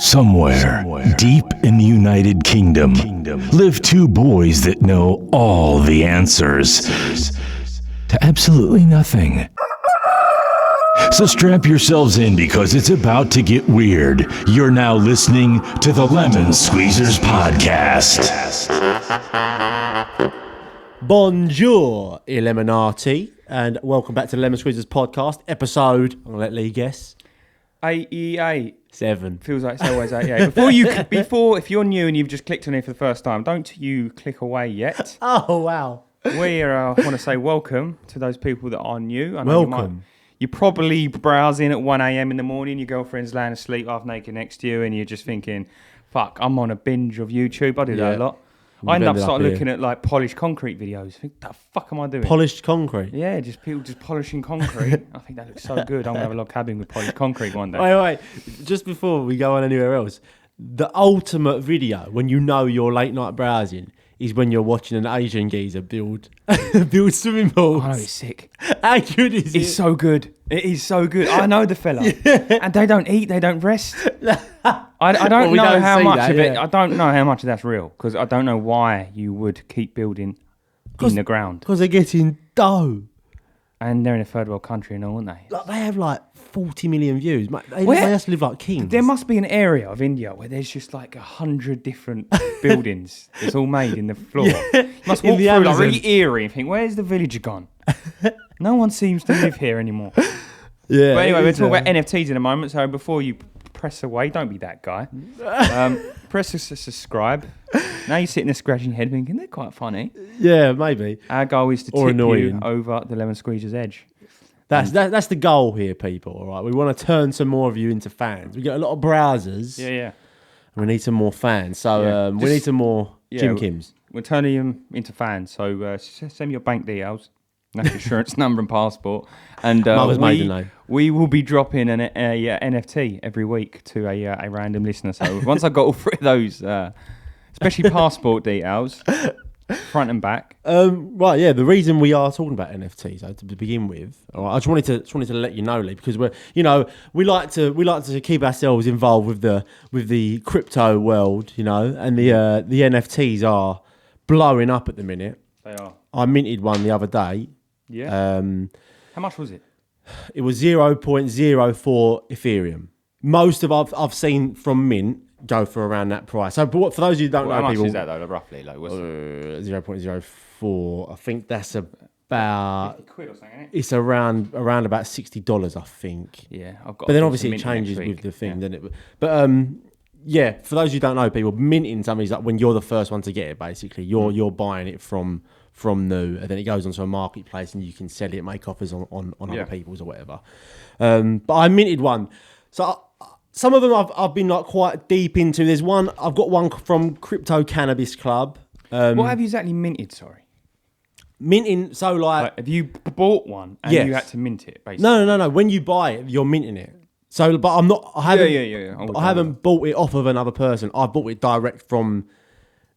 Somewhere deep in the United Kingdom live two boys that know all the answers to absolutely nothing. So strap yourselves in because it's about to get weird. You're now listening to the Lemon Squeezers Podcast. Bonjour, Illuminati, and welcome back to the Lemon Squeezers Podcast, episode, I'm going to let Lee guess. 88. 7. Feels like it's always 88. If you're new and you've just clicked on it for the first time, don't you click away yet. Oh, wow. We want to say welcome to those people that are new. I know Welcome. You're probably browsing at 1 a.m. in the morning, your girlfriend's laying asleep half naked next to you, and you're just thinking, fuck, I'm on a binge of YouTube. I do that a lot. I end up looking at like polished concrete videos. I think, the fuck am I doing? Polished concrete? Yeah, just people just polishing concrete. I think that looks so good. I'm going to have a log cabin with polished concrete one day. Wait. Just before we go on anywhere else, the ultimate video when you know you're late night browsing is when you're watching an Asian geezer build swimming pools. I know, it's sick. How good is it? It's so good. It is so good. I know the fella. And they don't eat, they don't rest. I don't know how much of it. I don't know how much of that's real because I don't know why you would keep building in the ground. Because they're getting dough. And they're in a third world country and all, aren't they? Like, they have like 40 million views. They must live like kings. There must be an area of India where there's just like 100 different buildings. It's all made in the floor. You must walk through like really eerie and think, where's the villager gone? No one seems to live here anymore. Yeah. But anyway, we're talking about NFTs in a moment. So before you press away, don't be that guy. Press subscribe. Now you're sitting there scratching your head thinking, they're quite funny. Yeah, maybe. Our goal is to tip you over the lemon squeezer's edge. That's the goal here, people. All right, we want to turn some more of you into fans. We get a lot of browsers. Yeah. We need some more fans. So we need some more Jim Kims. We're turning them into fans. So send me your bank details, national insurance number and passport. And Mother's maiden name. We will be dropping an NFT every week to a random listener. So once I've got all three of those, especially passport details, front and back. Right, yeah. The reason we are talking about NFTs to begin with, all right, I just wanted to let you know, Lee, because we like to keep ourselves involved with the crypto world, and the NFTs are blowing up at the minute. They are. I minted one the other day. Yeah. How much was it? It was 0.04 Ethereum. Most of I've seen from mint go for around that price. So, but for those of you who don't know, how much people, is that though, roughly? Like, 0.04. I think that's about 50 quid or something. Isn't it? It's around about $60, I think. Yeah, I've got. But then obviously it changes with the thing, doesn't it? But yeah, for those who don't know, people, minting something is like when you're the first one to get it. Basically, you're buying it from new, and then it goes onto a marketplace, and you can sell it, make offers on other people's or whatever. But I minted one, so. Some of them I've been like quite deep into. I've got one from Crypto Cannabis Club. What have you exactly minted? Sorry, minting. So like have you bought one and you had to mint it? Basically, no. When you buy it, you're minting it. So, but I'm not. I haven't. Yeah. I haven't bought it off of another person. I bought it direct from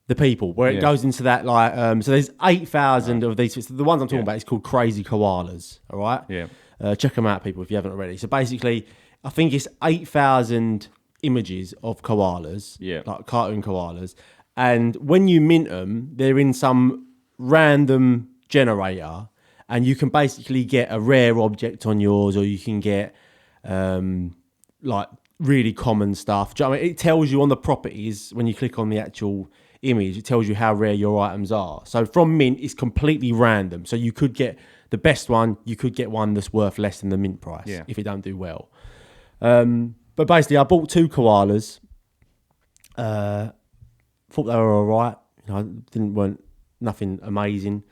the people, where it goes into that like. So there's 8,000 of these. The ones I'm talking about is called Crazy Koalas. All right. Yeah. Check them out, people, if you haven't already. So basically, I think it's 8,000 images of koalas, like cartoon koalas. And when you mint them, they're in some random generator, and you can basically get a rare object on yours, or you can get like really common stuff. Do you know what I mean? It tells you on the properties, when you click on the actual image, it tells you how rare your items are. So from mint, it's completely random. So you could get the best one, you could get one that's worth less than the mint price if it don't do well. But basically, I bought 2 koalas. Thought they were all right. Weren't nothing amazing.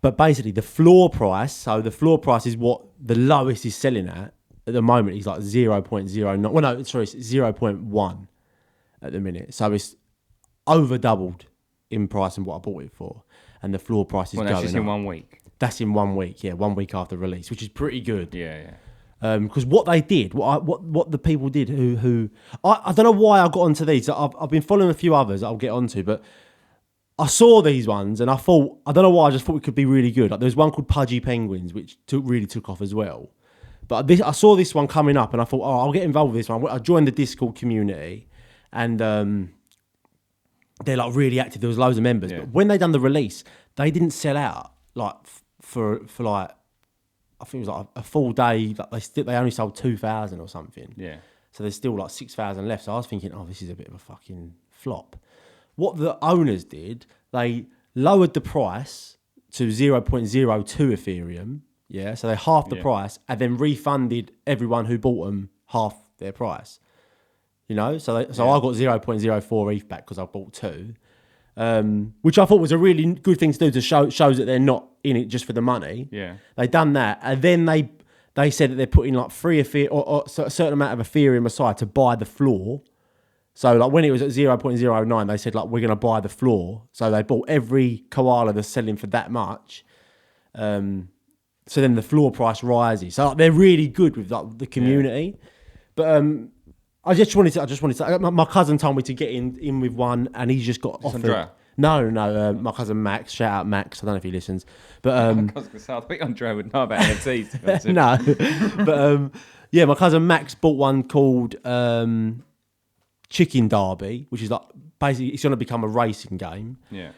But basically, the floor price. So the floor price is what the lowest is selling at the moment. Is like 0.09. Well, no, sorry, it's 0.1 at the minute. So it's over doubled in price than what I bought it for. And the floor price is going up. That's just in 1 week. That's in 1 week. Yeah, 1 week after release, which is pretty good. Yeah. Because what they did, what the people did, who I don't know why I got onto these. I've been following a few others that I'll get onto, but I saw these ones and I thought, I don't know why, I just thought it could be really good. Like there's one called Pudgy Penguins, which really took off as well. But I saw this one coming up and I thought, I'll get involved with this one. I joined the Discord community and they're like really active. There was loads of members, Yeah. but when they done the release, they didn't sell out like for like I think it was like a full day. Like they only sold 2,000 or something. Yeah. So there's still like 6,000 left. So I was thinking, oh, this is a bit of a fucking flop. What the owners did, they lowered the price to 0.02 Ethereum. Yeah, so they halved the price and then refunded everyone who bought them half their price. You know, so I got 0.04 ETH back because I bought 2, which I thought was a really good thing to do to shows that they're not in it just for the money. Yeah, they done that, and then they said that they're putting like free Ethereum or a certain amount of Ethereum aside to buy the floor. So like when it was at 0.09, they said like we're gonna buy the floor. So they bought every koala that's selling for that much. So then the floor price rises. So like, they're really good with like the community, but I just wanted to. My cousin told me to get in with one, and he's just got offered. Andrea? No, my cousin Max. Shout out Max. I don't know if he listens, but I was going to say, I think Andrea would know about NFTs. no, but yeah, my cousin Max bought one called Chicken Derby, which is like basically it's going to become a racing game. Yeah.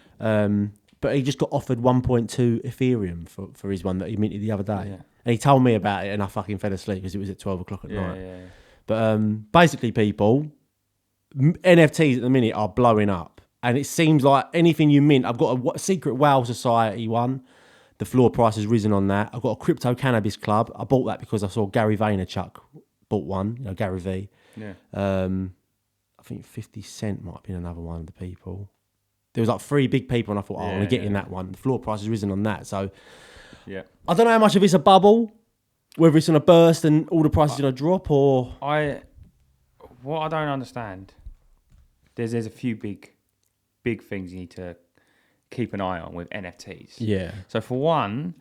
But he just got offered 1.2 Ethereum for his one that he minted the other day, Yeah. and he told me about it, and I fucking fell asleep because it was at 12 o'clock at night. Yeah. But basically, people, NFTs at the minute are blowing up. And it seems like anything you mint, I've got a Secret Whale Society one. The floor price has risen on that. I've got a Crypto Cannabis Club. I bought that because I saw Gary Vaynerchuk bought one, Gary V. Yeah. I think 50 Cent might have been another one of the people. There was like 3 big people, and I thought, I'm going to get in that one. The floor price has risen on that. So Yeah. I don't know how much of it's a bubble, whether it's going to burst and all the prices are going to drop, or... What I don't understand, there's a few big things you need to keep an eye on with NFTs. Yeah. So for one,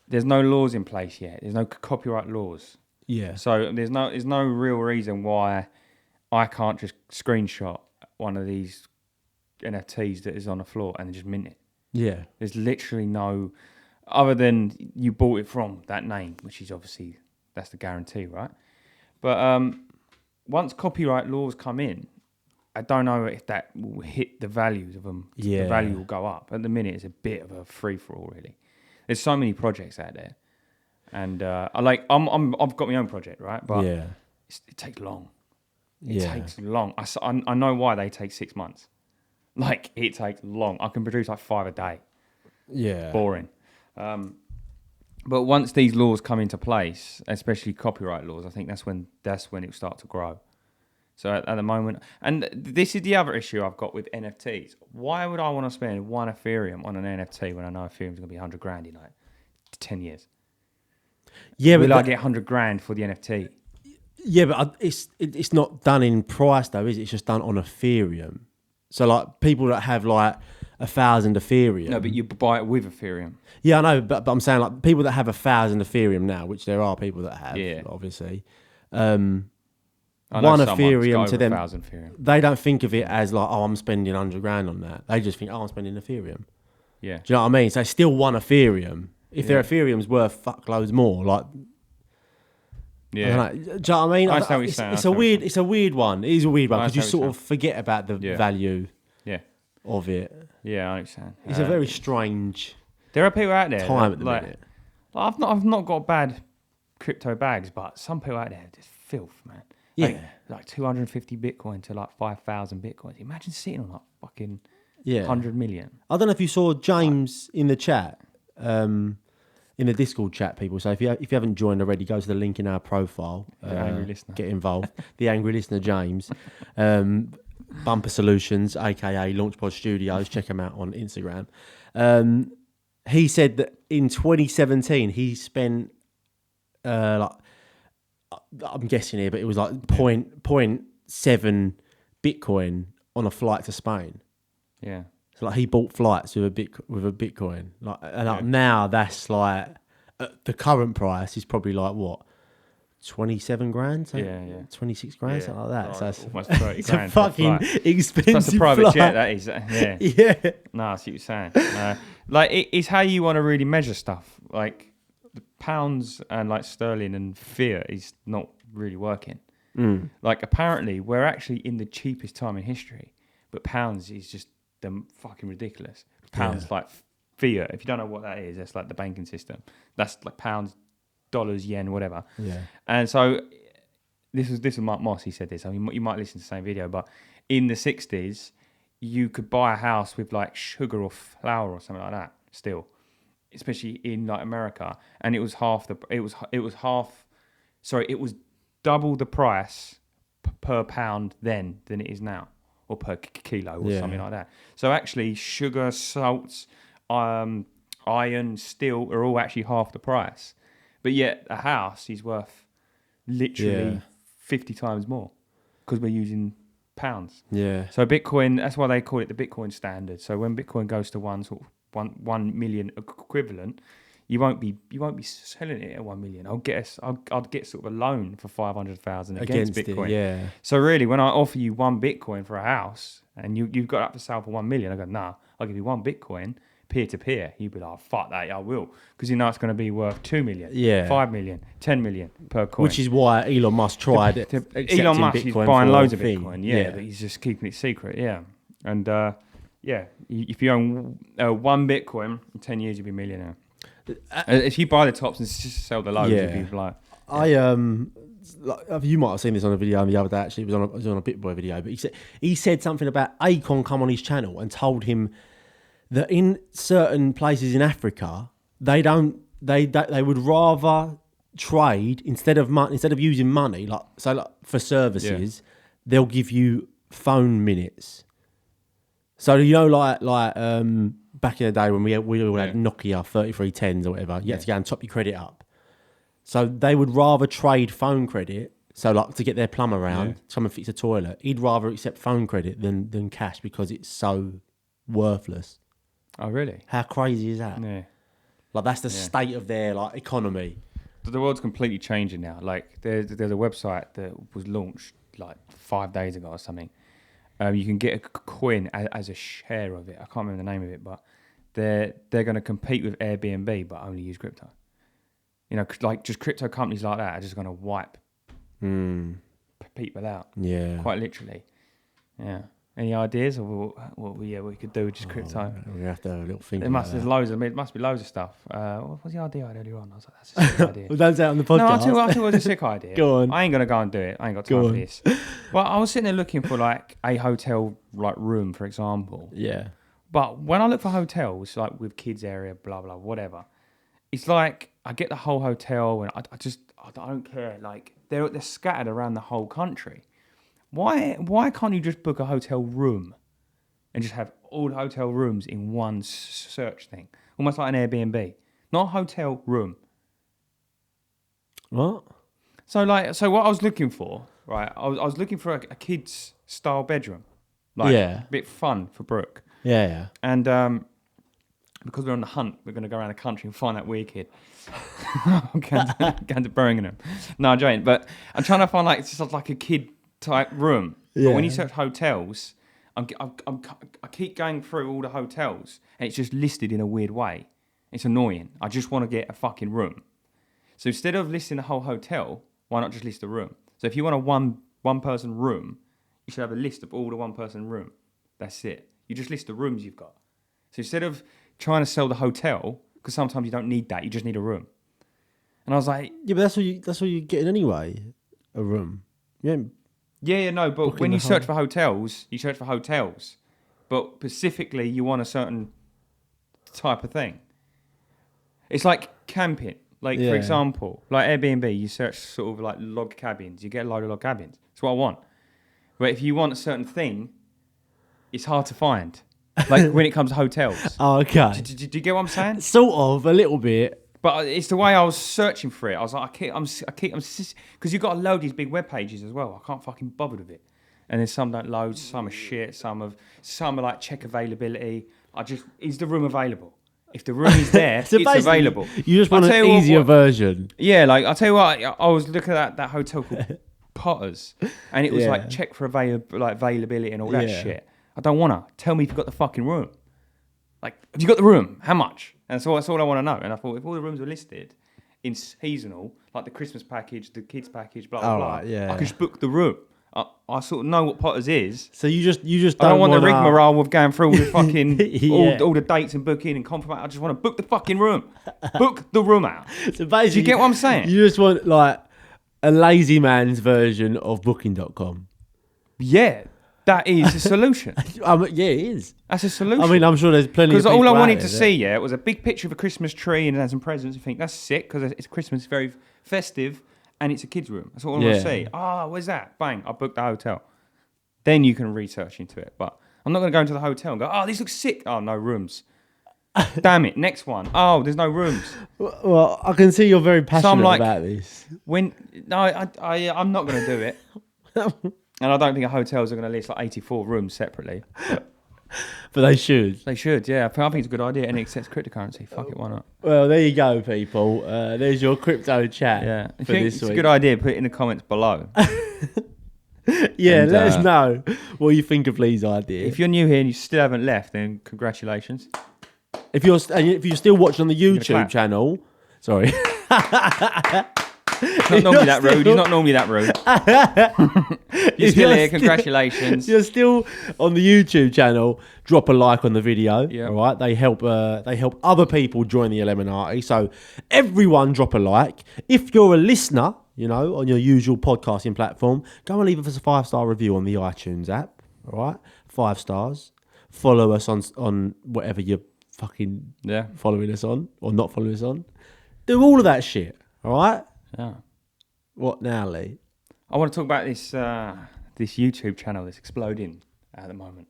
there's no laws in place yet. There's no copyright laws. Yeah. So there's no real reason why I can't just screenshot one of these NFTs that is on the floor and just mint it. Yeah. There's literally no, other than you bought it from that name, which is obviously, that's the guarantee, right? But once copyright laws come in, I don't know if that will hit the values of them. Yeah. The value will go up. At the minute, it's a bit of a free-for-all, really. There's so many projects out there. And I've got my own project, right? But yeah. it takes long. It Yeah. takes long. I know why they take 6 months. Like, it takes long. I can produce like 5 a day. Yeah. Boring. But once these laws come into place, especially copyright laws, I think that's when it will start to grow. So at the moment, and this is the other issue I've got with NFTs. Why would I want to spend 1 Ethereum on an NFT when I know Ethereum's going to be 100 grand in like 10 years? Yeah, Will but I get 100 grand for the NFT? Yeah, but it's not done in price though, is it? It's just done on Ethereum. So like people that have like 1,000 Ethereum. No, but you buy it with Ethereum. Yeah, I know, but I'm saying like people that have 1,000 Ethereum now, which there are people that have, obviously. I know 1 some Ethereum ones to go over them, 1,000 Ethereum. they don't think of it as like, oh, I'm spending 100 grand on that. They just think, oh, I'm spending Ethereum. Yeah. Do you know what I mean? So it's still 1 Ethereum. If their Ethereum's worth fuckloads more, like, Yeah. I don't know. Do you know what I mean? I understand what you're saying. It's a weird one. It is a weird one because you understand what sort you're of forget about the value of it. Yeah, I understand. It's a very strange There are people out there time at the like, minute. I've not got bad crypto bags, but some people out there just filth, man. Like 250 Bitcoin to like 5,000 Bitcoins. Imagine sitting on like fucking 100 million. I don't know if you saw James in the chat, in the Discord chat, people. So if you haven't joined already, go to the link in our profile. The angry listener. Get involved. The angry listener, James. Bumper Solutions, aka Launchpod Studios. Check him out on Instagram. He said that in 2017 he spent like, I'm guessing here, but it was like 0.7 Bitcoin on a flight to Spain. Yeah. So like he bought flights with a Bitcoin. Like, and like now that's like the current price is probably like what, 27 grand? So 26 grand, something like that. Right, so it's almost 30 it's grand a fucking expensive. That's a private flight. jet, that is. Yeah. Yeah. No, I see what you're saying. Like it's how you want to really measure stuff. Like the pounds and like sterling and fiat is not really working. Like, apparently, we're actually in the cheapest time in history, but pounds is just fucking ridiculous. Pounds like fiat. If you don't know what that is, that's like the banking system. That's like pounds, dollars, yen, whatever. Yeah. And so this was Mark Moss. He said this. I mean, you might listen to the same video, but in the 60s, you could buy a house with like sugar or flour or something like that. Still, especially in like America, and it was double the price per pound then than it is now, or per kilo or something like that. So actually, sugar, salts, iron, steel are all actually half the price. But yet a house is worth literally 50 times more because we're using pounds. Yeah. So Bitcoin, that's why they call it the Bitcoin standard. So when Bitcoin goes to 1 million equivalent, you won't be selling it at 1 million. I'll get sort of a loan for 500,000 against Bitcoin. Yeah. So really, when I offer you 1 Bitcoin for a house and you've got up to sell for 1 million, I go, nah, I'll give you 1 Bitcoin peer to peer. You'd be like, oh, fuck that, yeah, I will, because you know it's going to be worth 2 million, 5 million, 10 million per coin. Which is why Elon Musk tried it. Elon Musk is buying loads of Bitcoin, yeah, but he's just keeping it secret, and if you own 1 Bitcoin in 10 years, you'll be a millionaire. If you buy the tops and just sell the loads, you'll be like... You might have seen this on a video the other day. Actually, it was on a BitBoy video. But he said something about Akon come on his channel and told him that in certain places in Africa, they would rather trade instead of using money, like for services, they'll give you phone minutes. So like back in the day when we all had Nokia 3310s or whatever, you had to go and top your credit up. So they would rather trade phone credit, so like to get their plumber around, come and fix a toilet. He'd rather accept phone credit than cash because it's so worthless. Oh, really? How crazy is that? Yeah. Like that's the state of their like economy. The world's completely changing now. Like there's a website that was launched like 5 days ago or something. You can get a coin as a share of it. I can't remember the name of it, but they're going to compete with Airbnb, but only use crypto. You know, like just crypto companies like that are just going to wipe people out. Yeah, quite literally. Yeah. Any ideas of what we could do with just crypto? We have to have a little think. There must be loads of stuff. What was the idea I had earlier on? I was like, that's a sick idea. Well, don't say it on the podcast. No, I thought it was a sick idea. Go on. I ain't gonna go and do it. I ain't got time for this. Well, I was sitting there looking for like a hotel like room, for example. Yeah. But when I look for hotels like with kids area, blah blah, whatever, it's like I get the whole hotel and I don't care. Like they're scattered around the whole country. Why can't you just book a hotel room and just have all the hotel rooms in one search thing? Almost like an Airbnb. Not a hotel room. What? So what I was looking for, right? I was looking for a kid's style bedroom. Like a bit fun for Brooke. Yeah. And because we're on the hunt, we're going to go around the country and find that weird kid. Going to Birmingham. No, I'm joking. But I'm trying to find like just like a kid type room. Yeah. But when you search hotels, I keep going through all the hotels and it's just listed in a weird way. It's annoying. I just want to get a fucking room. So instead of listing a whole hotel, why not just list a room? So if you want a one person room, you should have a list of all the one person room. That's it. You just list the rooms you've got. So instead of trying to sell the hotel, because sometimes you don't need that, you just need a room. And I was like, yeah, but that's what you're getting anyway, a room. No, but when you search for hotels, you search for hotels. But specifically, you want a certain type of thing. It's like camping. Like, for example, like Airbnb, you search sort of like log cabins. You get a load of log cabins. That's what I want. But if you want a certain thing, it's hard to find. Like when it comes to hotels. Oh, okay. Do you get what I'm saying? Sort of, a little bit. But it's the way I was searching for it. I was like, because you've got to load these big web pages as well. I can't fucking bother with it. And then some don't load, some are shit, some are like check availability. Is the room available? If the room is there, so it's available. You just want an easier version. Yeah, like I'll tell you what, I was looking at that hotel called Potters, and it was like check for availability and all that shit. I don't want to. Tell me if you've got the fucking room. Like, have you got the room? How much? And so that's all I want to know. And I thought, if all the rooms were listed, in seasonal, like the Christmas package, the kids package, blah blah blah. Right, yeah. I can just book the room. I sort of know what Potters is. So you just I don't want the rigmarole of going through all the fucking Yeah. all the dates and booking and confirmation. I just want to book the fucking room. Book the room out. So basically, Do you get what I'm saying? You just want like a lazy man's version of Booking.com. Yeah, that is a solution. Yeah, it is. That's a solution. I mean, I'm sure there's plenty. Because Because all I wanted to see, was a big picture of a Christmas tree and some presents. I think that's sick because it's Christmas, very festive, and it's a kids' room. That's all I want to see. Where's that? Bang! I booked the hotel. Then you can research into it. But I'm not going to go into the hotel and go, this looks sick. Oh, no rooms. Damn it! Next one. Oh, there's no rooms. Well, I can see you're very passionate about this. I'm not going to do it. And I don't think hotels are going to list like 84 rooms separately. But they should. They should, yeah. I think it's a good idea. And it accepts cryptocurrency. Fuck it, why not? Well, there you go, people. There's your crypto chat. Yeah. For If you think this it's week. a good idea, put it in the comments below. Yeah, And, let us know what you think of Lee's idea. If you're new here and you still haven't left, then congratulations. If you're still watching on the gonna YouTube clap. channel, sorry. He's not normally that rude. He's not normally that rude. You're still here. Congratulations. If you're still on the YouTube channel, drop a like on the video. Yeah. All right. They help other people join the Illuminati. So everyone drop a like. If you're a listener, on your usual podcasting platform, go and leave us a 5-star review on the iTunes app. All right. 5 stars. Follow us on whatever you're fucking following us on or not following us on. Do all of that shit. All right. Yeah. What now, Lee? I want to talk about this YouTube channel that's exploding at the moment.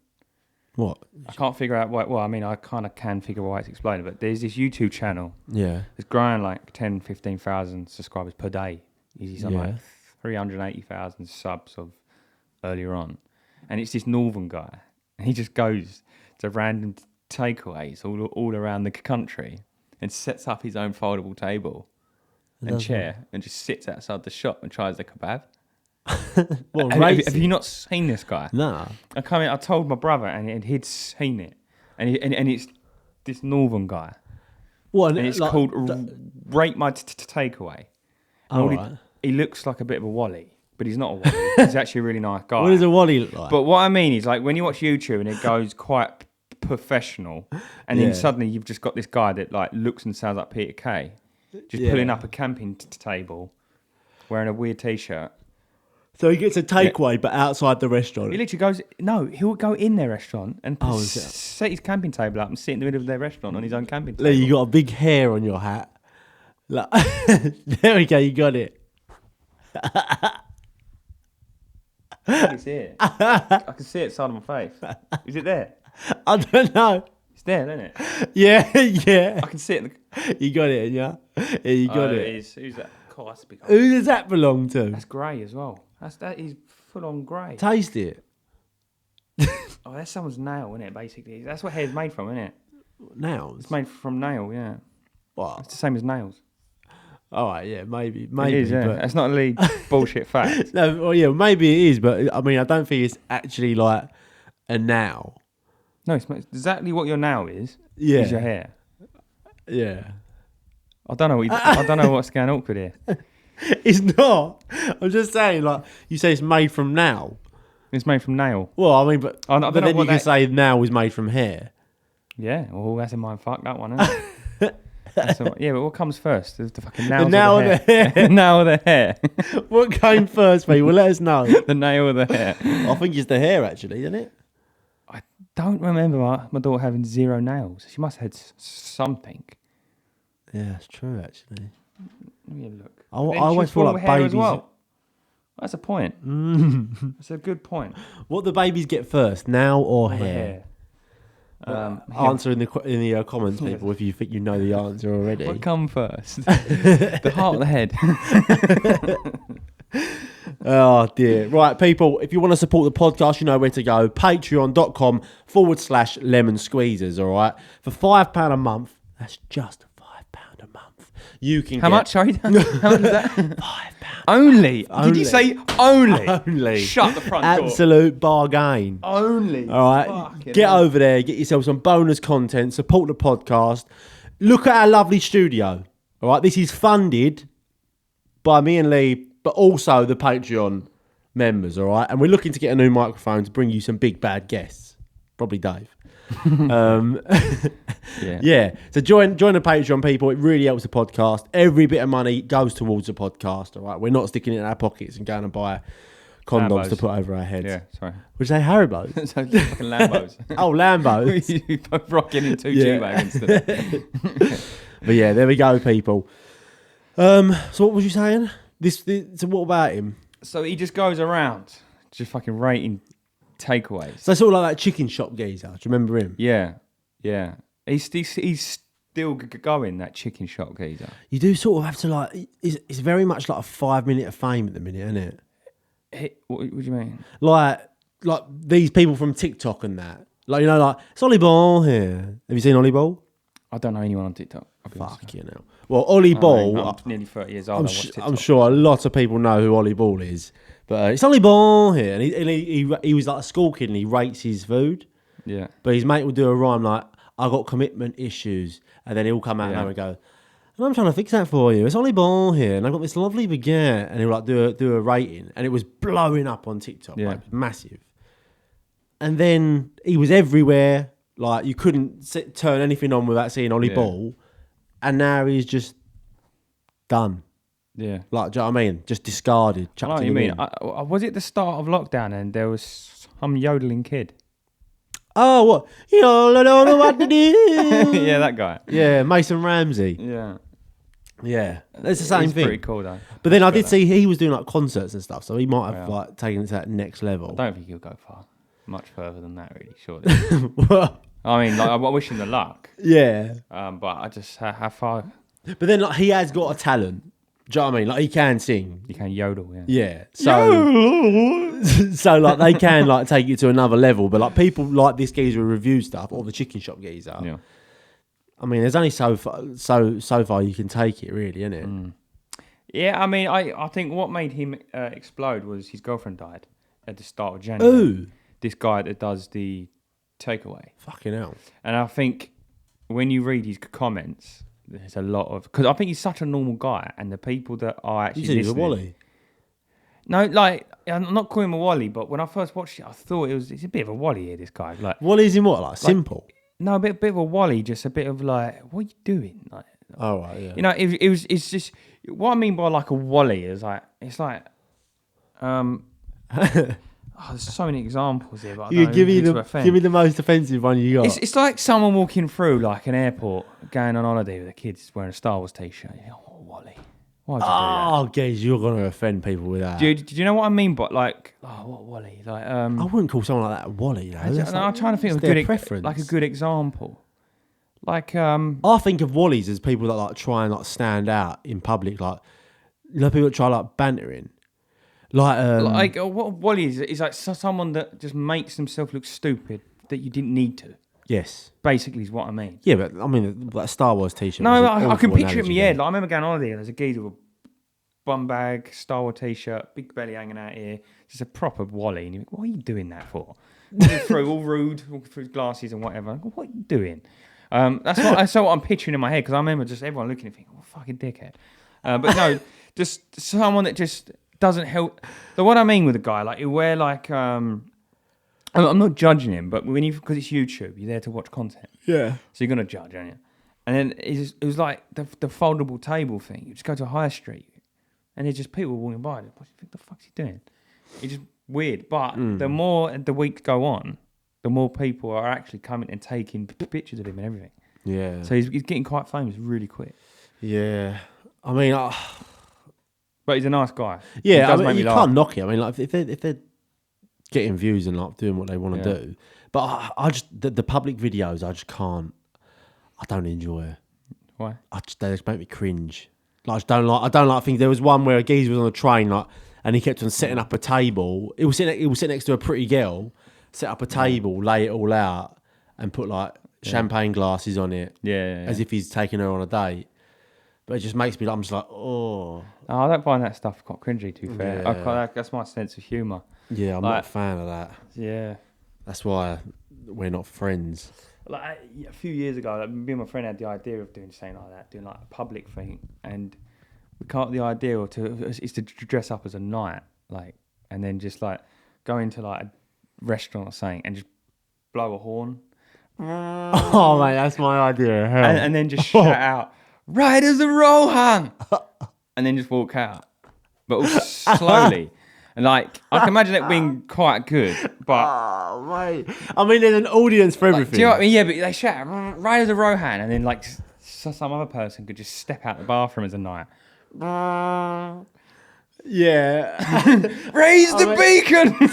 What? I can't figure out why. Well, I mean, I kind of can figure out why it's exploding, but there's this YouTube channel. Yeah. It's growing like 10, 15,000 subscribers per day. He's on like Yeah. 380,000 subs of earlier on. And it's this northern guy. And he just goes to random takeaways all around the country and sets up his own foldable table and chair and just sits outside the shop and tries the kebab. What, Have you not seen this guy? Nah. I told my brother and he'd seen it. And it's this northern guy. What? And it's called Rate My Takeaway. All right. He looks like a bit of a Wally, but he's not a Wally. He's actually a really nice guy. What does a Wally look like? But what I mean is, like, when you watch YouTube and it goes quite professional, and then suddenly you've just got this guy that like looks and sounds like Peter Kay, just pulling up a camping table, wearing a weird t-shirt. So he gets a takeaway, but outside the restaurant. He literally goes, he'll go in their restaurant and set his camping table up and sit in the middle of their restaurant on his own camping table. Lee, you got a big hair on your hat. Like, there we go, you got it. I can see it. I can see it side of my face. Is it there? I don't know. It's there, isn't it? Yeah. I can see it. You got it, yeah? Yeah, you got it. It is. Who's that? God, that's a big. Who does that belong to? That's grey as well. That is full on grey. Taste it. Oh, that's someone's nail, isn't it? Basically, that's what hair's made from, isn't it? Nails? It's made from nail. Yeah. What? It's the same as nails. All right, yeah, maybe. It is, yeah. But... That's not a lead bullshit fact. No, well, yeah, maybe it is, but I mean, I don't think it's actually like a nail. No, it's exactly what your nail is. Yeah. Is your hair. Yeah. I don't know. I don't know what's going awkward here. It's not. I'm just saying, like, you say it's made from nail. It's made from nail. Well, I mean, but don't know then you what can say nail was made from hair. Yeah. Well, that's a mind fuck, that one, isn't it? Yeah, but what comes first? The fucking nails nail or the hair? The nail or the hair? What came first, mate? Well, let us know. The nail or the hair? I think it's the hair, actually, isn't it? I don't remember my daughter having 0 nails. She must have had something. Yeah, that's true, actually. Let me have a look. I always feel like hair babies... as well. That's a point. That's a good point. What do babies get first, nail or hair? Answer in the comments, people, if you think you know the answer already. What come first? The heart or the head? Oh dear. Right, people, if you want to support the podcast, you know where to go. Patreon.com/lemon squeezers, all right? For £5 a month, that's just £5 a month. You can How get... much? Sorry? How much is that? £5. Only? Did you say only? Only. Shut the front door. Absolute bargain. Only. All right, get over there, get yourself some bonus content, support the podcast. Look at our lovely studio. All right, this is funded by me and Lee, but also the Patreon members. All right, and we're looking to get a new microphone to bring you some big bad guests. Probably Dave. Yeah. So join the Patreon, people. It really helps the podcast. Every bit of money goes towards the podcast. All right, we're not sticking it in our pockets and going to buy condoms to put over our heads. Yeah, sorry. Would you say Haribo? So fucking Lambos. Oh, Lambos. You both rocking in two G-Wagons today. But yeah, there we go, people. So what was you saying? So what about him? So he just goes around just fucking rating takeaways. So sort of like that chicken shop geezer. Do you remember him? Yeah. He's still going, that chicken shop geezer. You do sort of have to like. It's very much like a 5 minute of fame at the minute, isn't it? What do you mean? Like these people from TikTok and that. Like, you know, like, it's Ollie Ball here. Have you seen Ollie Ball? I don't know anyone on TikTok. Fuck you know. Well, Ollie Ball. I'm nearly 30 years old. I'm sure a lot of people know who Ollie Ball is. But it's Ollie Ball here. And he was like a school kid and he rates his food. Yeah. But his mate will do a rhyme like, I got commitment issues. And then he'll come out and go, and I'm trying to fix that for you. It's Ollie Ball here. And I've got this lovely baguette. And he'll like do a rating. And it was blowing up on TikTok. Yeah. Like, massive. And then he was everywhere. Like, you couldn't turn anything on without seeing Ollie Ball. And now he's just done. Yeah. Like, do you know what I mean? Just discarded. I know what you mean. Was it the start of lockdown and there was some yodeling kid? Oh, what? You know, I don't know what to do. Yeah, that guy. Yeah, Mason Ramsey. Yeah. Yeah. It's the same thing. Pretty cool, though. But then I did see he was doing like concerts and stuff. So he might have like taken it to that next level. I don't think he'll go much further than that, really, surely. Well, I mean, like, I wish him the luck. Yeah. But I just, how far? But then like, he has got a talent. Do you know what I mean? Like, he can sing. You can yodel, yeah. Yeah. So like they can like take it to another level. But like people like this geezer who review stuff or the chicken shop geezer. Yeah. I mean, there's only so far you can take it, really, isn't it? Mm. Yeah, I mean, I think what made him explode was his girlfriend died at the start of January. Ooh. This guy that does the takeaway. Fucking hell. And I think when you read his comments, there's a lot of... Because I think he's such a normal guy, and the people that are actually listening... You said he's a Wally? No, like, I'm not calling him a Wally, but when I first watched it, I thought it's a bit of a Wally here, this guy. Like, Wally's in what? Like simple? No, a bit of a Wally, just a bit of like, what are you doing? Like, oh, right, yeah. You know, it's just... What I mean by like a Wally is like... It's like... there's so many examples here, but give me the most offensive one you got. It's like someone walking through like an airport, going on holiday with the kids wearing a Star Wars t-shirt. Oh, Wally, why'd you do that? Oh, guys, you're gonna offend people with that. Do you know what I mean? But like, what Wally? Like, I wouldn't call someone like that a Wally. Though. I'm trying to think of a good example. Like, I think of Wallies as people that like try and like stand out in public, like people that try like bantering. Like what Wally is like someone that just makes themselves look stupid that you didn't need to. Yes, basically is what I mean. Yeah, but I mean that Star Wars t-shirt. No, I can picture it in my head. Like I remember going on holiday and there's a geezer with a bum bag, Star Wars t-shirt, big belly hanging out here, just a proper Wally. And you think, what are you doing that for? Walking through all rude, walking through his glasses and whatever. What are you doing? That's what I'm picturing in my head because I remember just everyone looking at me thinking, fucking dickhead. But no, just someone that just doesn't help. So what I mean with a guy, like, you wear like, I'm not judging him, but because it's YouTube, you're there to watch content. Yeah. So you're going to judge, aren't you? And then it was like the foldable table thing. You just go to a high street and there's just people walking by. What do you think the fuck's he doing? It's just weird. But the more the weeks go on, the more people are actually coming and taking pictures of him and everything. Yeah. So he's getting quite famous really quick. Yeah. I mean... But he's a nice guy. Yeah, I mean, you can't knock it. I mean, like if they're getting views and like doing what they want to do, but I just the public videos I just can't. I don't enjoy. Why? They just make me cringe. Like I don't like things. There was one where a geezer was on a train, like, and he kept on setting up a table. He was sitting next to a pretty girl, set up a table, lay it all out, and put like champagne glasses on it, as if he's taking her on a date. But it just makes me, I'm just like, oh. I don't find that stuff quite cringy, to be fair. Yeah. That's my sense of humour. Yeah, I'm not a fan of that. Yeah. That's why we're not friends. like a few years ago, like, me and my friend had the idea of doing something like that, doing like a public thing, and we came up with the idea is to dress up as a knight, like, and then just like go into like a restaurant or something and just blow a horn. Oh mate, that's my idea. And then just shout out, "Riders of Rohan," and then just walk out, but all slowly. And like, I can imagine it being quite good, but oh mate, I mean, there's an audience for everything. Do you know what I mean? Yeah, but they shout "Riders of Rohan," and then like some other person could just step out the bathroom as a knight. Yeah, Raise the beacon.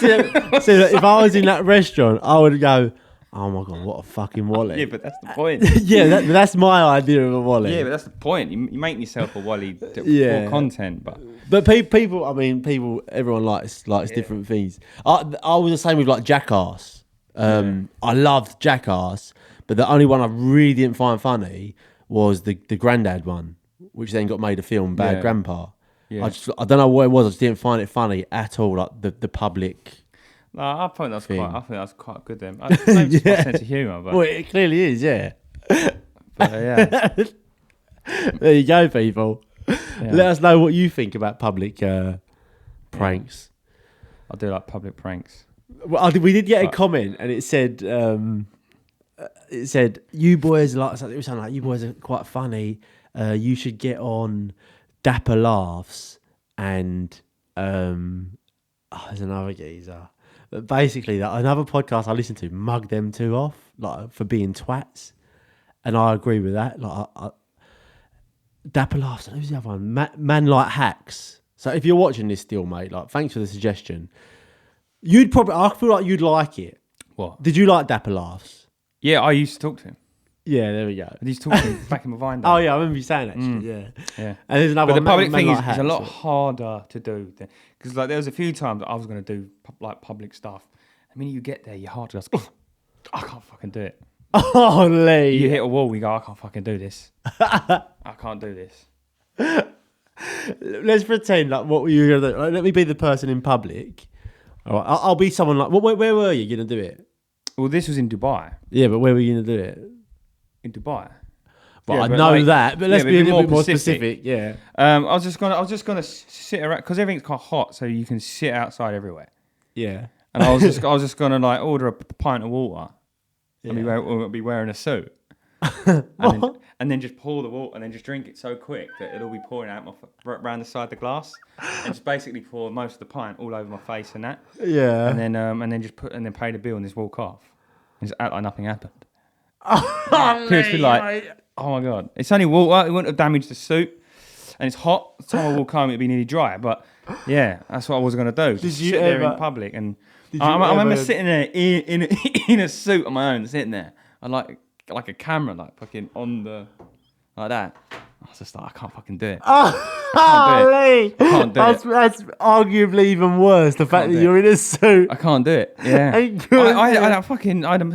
See, if I was in that restaurant, I would go, "Oh my god, what a fucking Wally!" Yeah, but that's the point. Yeah, that's my idea of a Wally. Yeah, but that's the point. You make yourself a Wally for content, but people, I mean, everyone likes different things. I was the same with like Jackass. I loved Jackass, but the only one I really didn't find funny was the Grandad one, which then got made a film, Bad Grandpa. Yeah. I don't know what it was. I just didn't find it funny at all. Like the public. No, I think that's quite good then. I think it's my sense of humour, but well, it clearly is, yeah. But, yeah. There you go, people. Yeah. Let us know what you think about public pranks. I do like public pranks. Well, we did get a comment, and it said, "You boys it was something like you boys are quite funny. You should get on Dapper Laughs and there's another geezer." But basically, another podcast I listened to mugged them two off, like for being twats, and I agree with that. Like, Dapper Laughs, and who's the other one? Man Like Hacks. So if you're watching this still, mate, like, thanks for the suggestion. I feel like you'd like it. What? Did you like Dapper Laughs? Yeah, I used to talk to him. Yeah, there we go. And he's talking back in my Vine days. Oh yeah, I remember you saying actually. Yeah. And there's another. But the public thing like is a lot harder to do because like there was a few times I was going to do like public stuff. I mean, you get there, you're hard to just. I can't fucking do it. Oh, Lee. You hit a wall, you go, I can't fucking do this. I can't do this. Let's pretend like what were you gonna do? Like, let me be the person in public. All right, I'll be someone like. Where were you gonna do it? Well, this was in Dubai. Yeah, but where were you gonna do it? In Dubai. Well, I know that, but let's be a little bit more specific. Yeah. I was just gonna sit around because everything's quite hot, so you can sit outside everywhere. Yeah. And I was just gonna like order a pint of water, and be wearing a suit, and then just pour the water and then just drink it so quick that it'll be pouring out around the side of the glass, and just basically pour most of the pint all over my face and that. Yeah. And then pay the bill and just walk off, and just act like nothing happened. Seriously, like, oh my god, it's only water. It wouldn't have damaged the suit, and it's hot. The time I walk home, it'd be nearly dry. But yeah, that's what I was gonna do. Just sit there in public, and I remember sitting there in a suit on my own, sitting there. I like a camera, like fucking on the like that. I was just like, I can't fucking do it. I can't do it. That's arguably even worse. The fact that you're in a suit. I can't do it. Yeah. I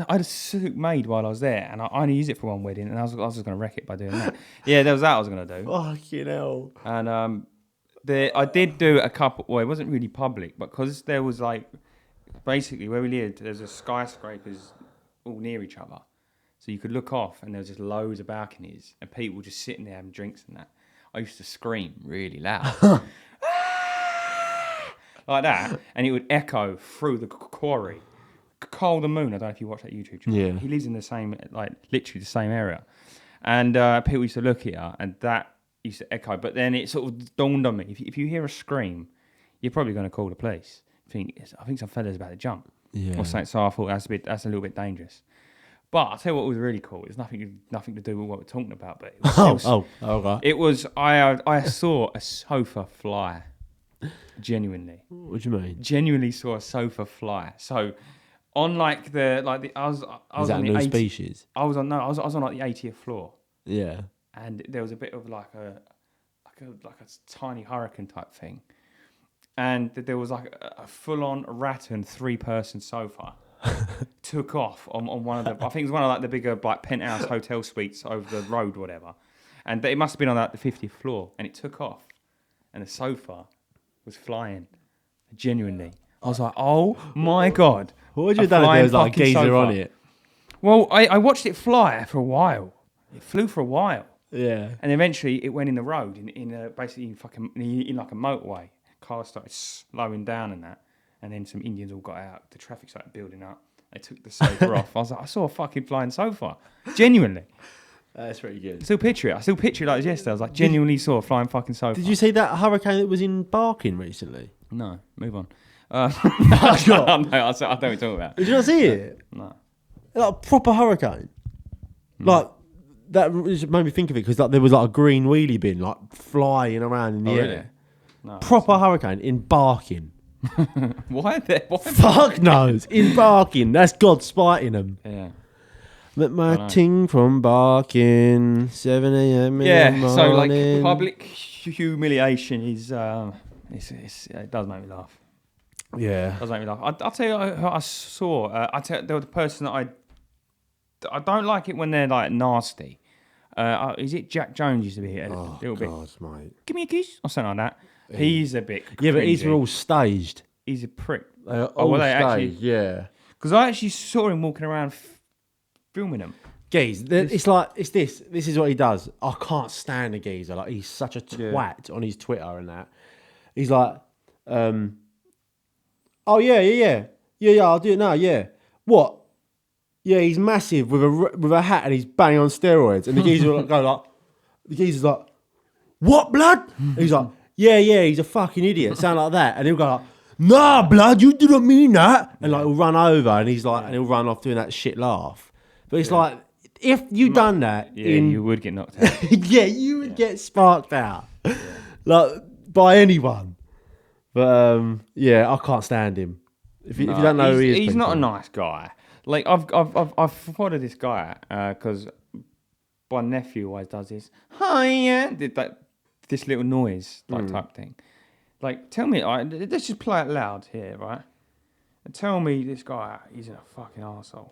had a suit made while I was there, and I only used it for one wedding, and I was just gonna wreck it by doing that. Yeah, there was that I was gonna do. Fucking hell. And I did do a couple. Well, it wasn't really public, but because there was like basically where we lived, there's a skyscrapers all near each other. So you could look off and there was just loads of balconies and people just sitting there having drinks and that. I used to scream really loud. Like that. And it would echo through the quarry. Cole the Moon, I don't know if you watch that YouTube channel. Yeah. He lives in the same, like literally the same area. And people used to look here and that used to echo. But then it sort of dawned on me, if you hear a scream, you're probably going to call the police. I think some fella's about to jump. Yeah. Or something. So I thought that's a little bit dangerous. But I'll tell you what was really cool. It's nothing to do with what we're talking about. But it was I saw a sofa fly. Genuinely. What do you mean? Genuinely saw a sofa fly. So on I was on the 80th species. I was on like the 80th floor. Yeah. And there was a bit of like a tiny hurricane type thing. And there was like a full on rattan 3-person sofa. Took off on one of the, I think it was one of like the bigger like penthouse hotel suites over the road, whatever. And it must have been on like the 50th floor, and it took off, and the sofa was flying. Genuinely, I was like, oh my god! What would you have done if there was like a geezer on it? Well, I watched it fly for a while. It flew for a while. Yeah. And eventually it went in the road, basically in like a motorway. Cars started slowing down and that. And then some Indians all got out. The traffic started building up. They took the sofa off. I was like, I saw a fucking flying sofa. Genuinely. That's pretty good. I still picture it like it was yesterday. I was like, genuinely saw a flying fucking sofa. Did you see that hurricane that was in Barking recently? No, move on. No, I don't know what you're talking about. Did you not see it? No. Like a proper hurricane. Like, that just made me think of it because like, there was like a green wheelie bin like flying around in the air. Really? No, Proper hurricane in Barking. Why? Fuck knows. In Barking. That's God spiting them. Yeah. Met my ting from Barking, 7 a.m. in the morning. So like public humiliation is it does make me laugh. Yeah. It does make me laugh. I'll tell you who I saw. There was a person that I don't like it when they're like nasty. Is it Jack Jones used to be here? Oh, little God, bit. mate. Give me a kiss or something like that. He's a bit cringy. Yeah, but these were all staged. He's a prick. All staged, yeah. Because I actually saw him walking around filming them. Geez, it's like, it's this. This is what he does. I can't stand the geezer. Like, he's such a twat on his Twitter and that. He's like, oh, yeah, I'll do it now, yeah. What? Yeah, he's massive with a hat and he's banging on steroids. And the geezer will go like, the geezer's like, what, blood? And he's like, yeah, he's a fucking idiot. Sound like that. And he'll go like, nah, blood, you didn't mean that. And like, he'll run over and he's like, and he'll run off doing that shit laugh. But it's like, if you done that, you would get knocked out. yeah, you would get sparked out, like by anyone. But I can't stand him. If you don't know who he is, he's not a nice guy. Like I've followed this guy because my nephew always does this. Hi, did this little noise type thing. Like, tell me, let's just play it loud here, right? And tell me this guy isn't a fucking arsehole.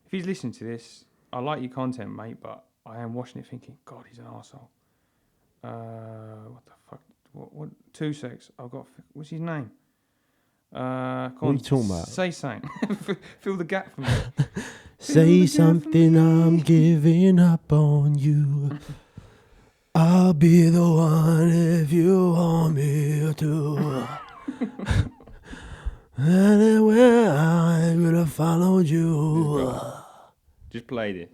If he's listening to this, I like your content, mate, but I am watching it thinking, God, he's an arsehole. What the fuck? What? 2 secs. What's his name? What are you talking about? Say something. Fill the gap for me. Say something, I'm giving up on you. I'll be the one if you want me to. Anywhere I would have followed you. Just played it.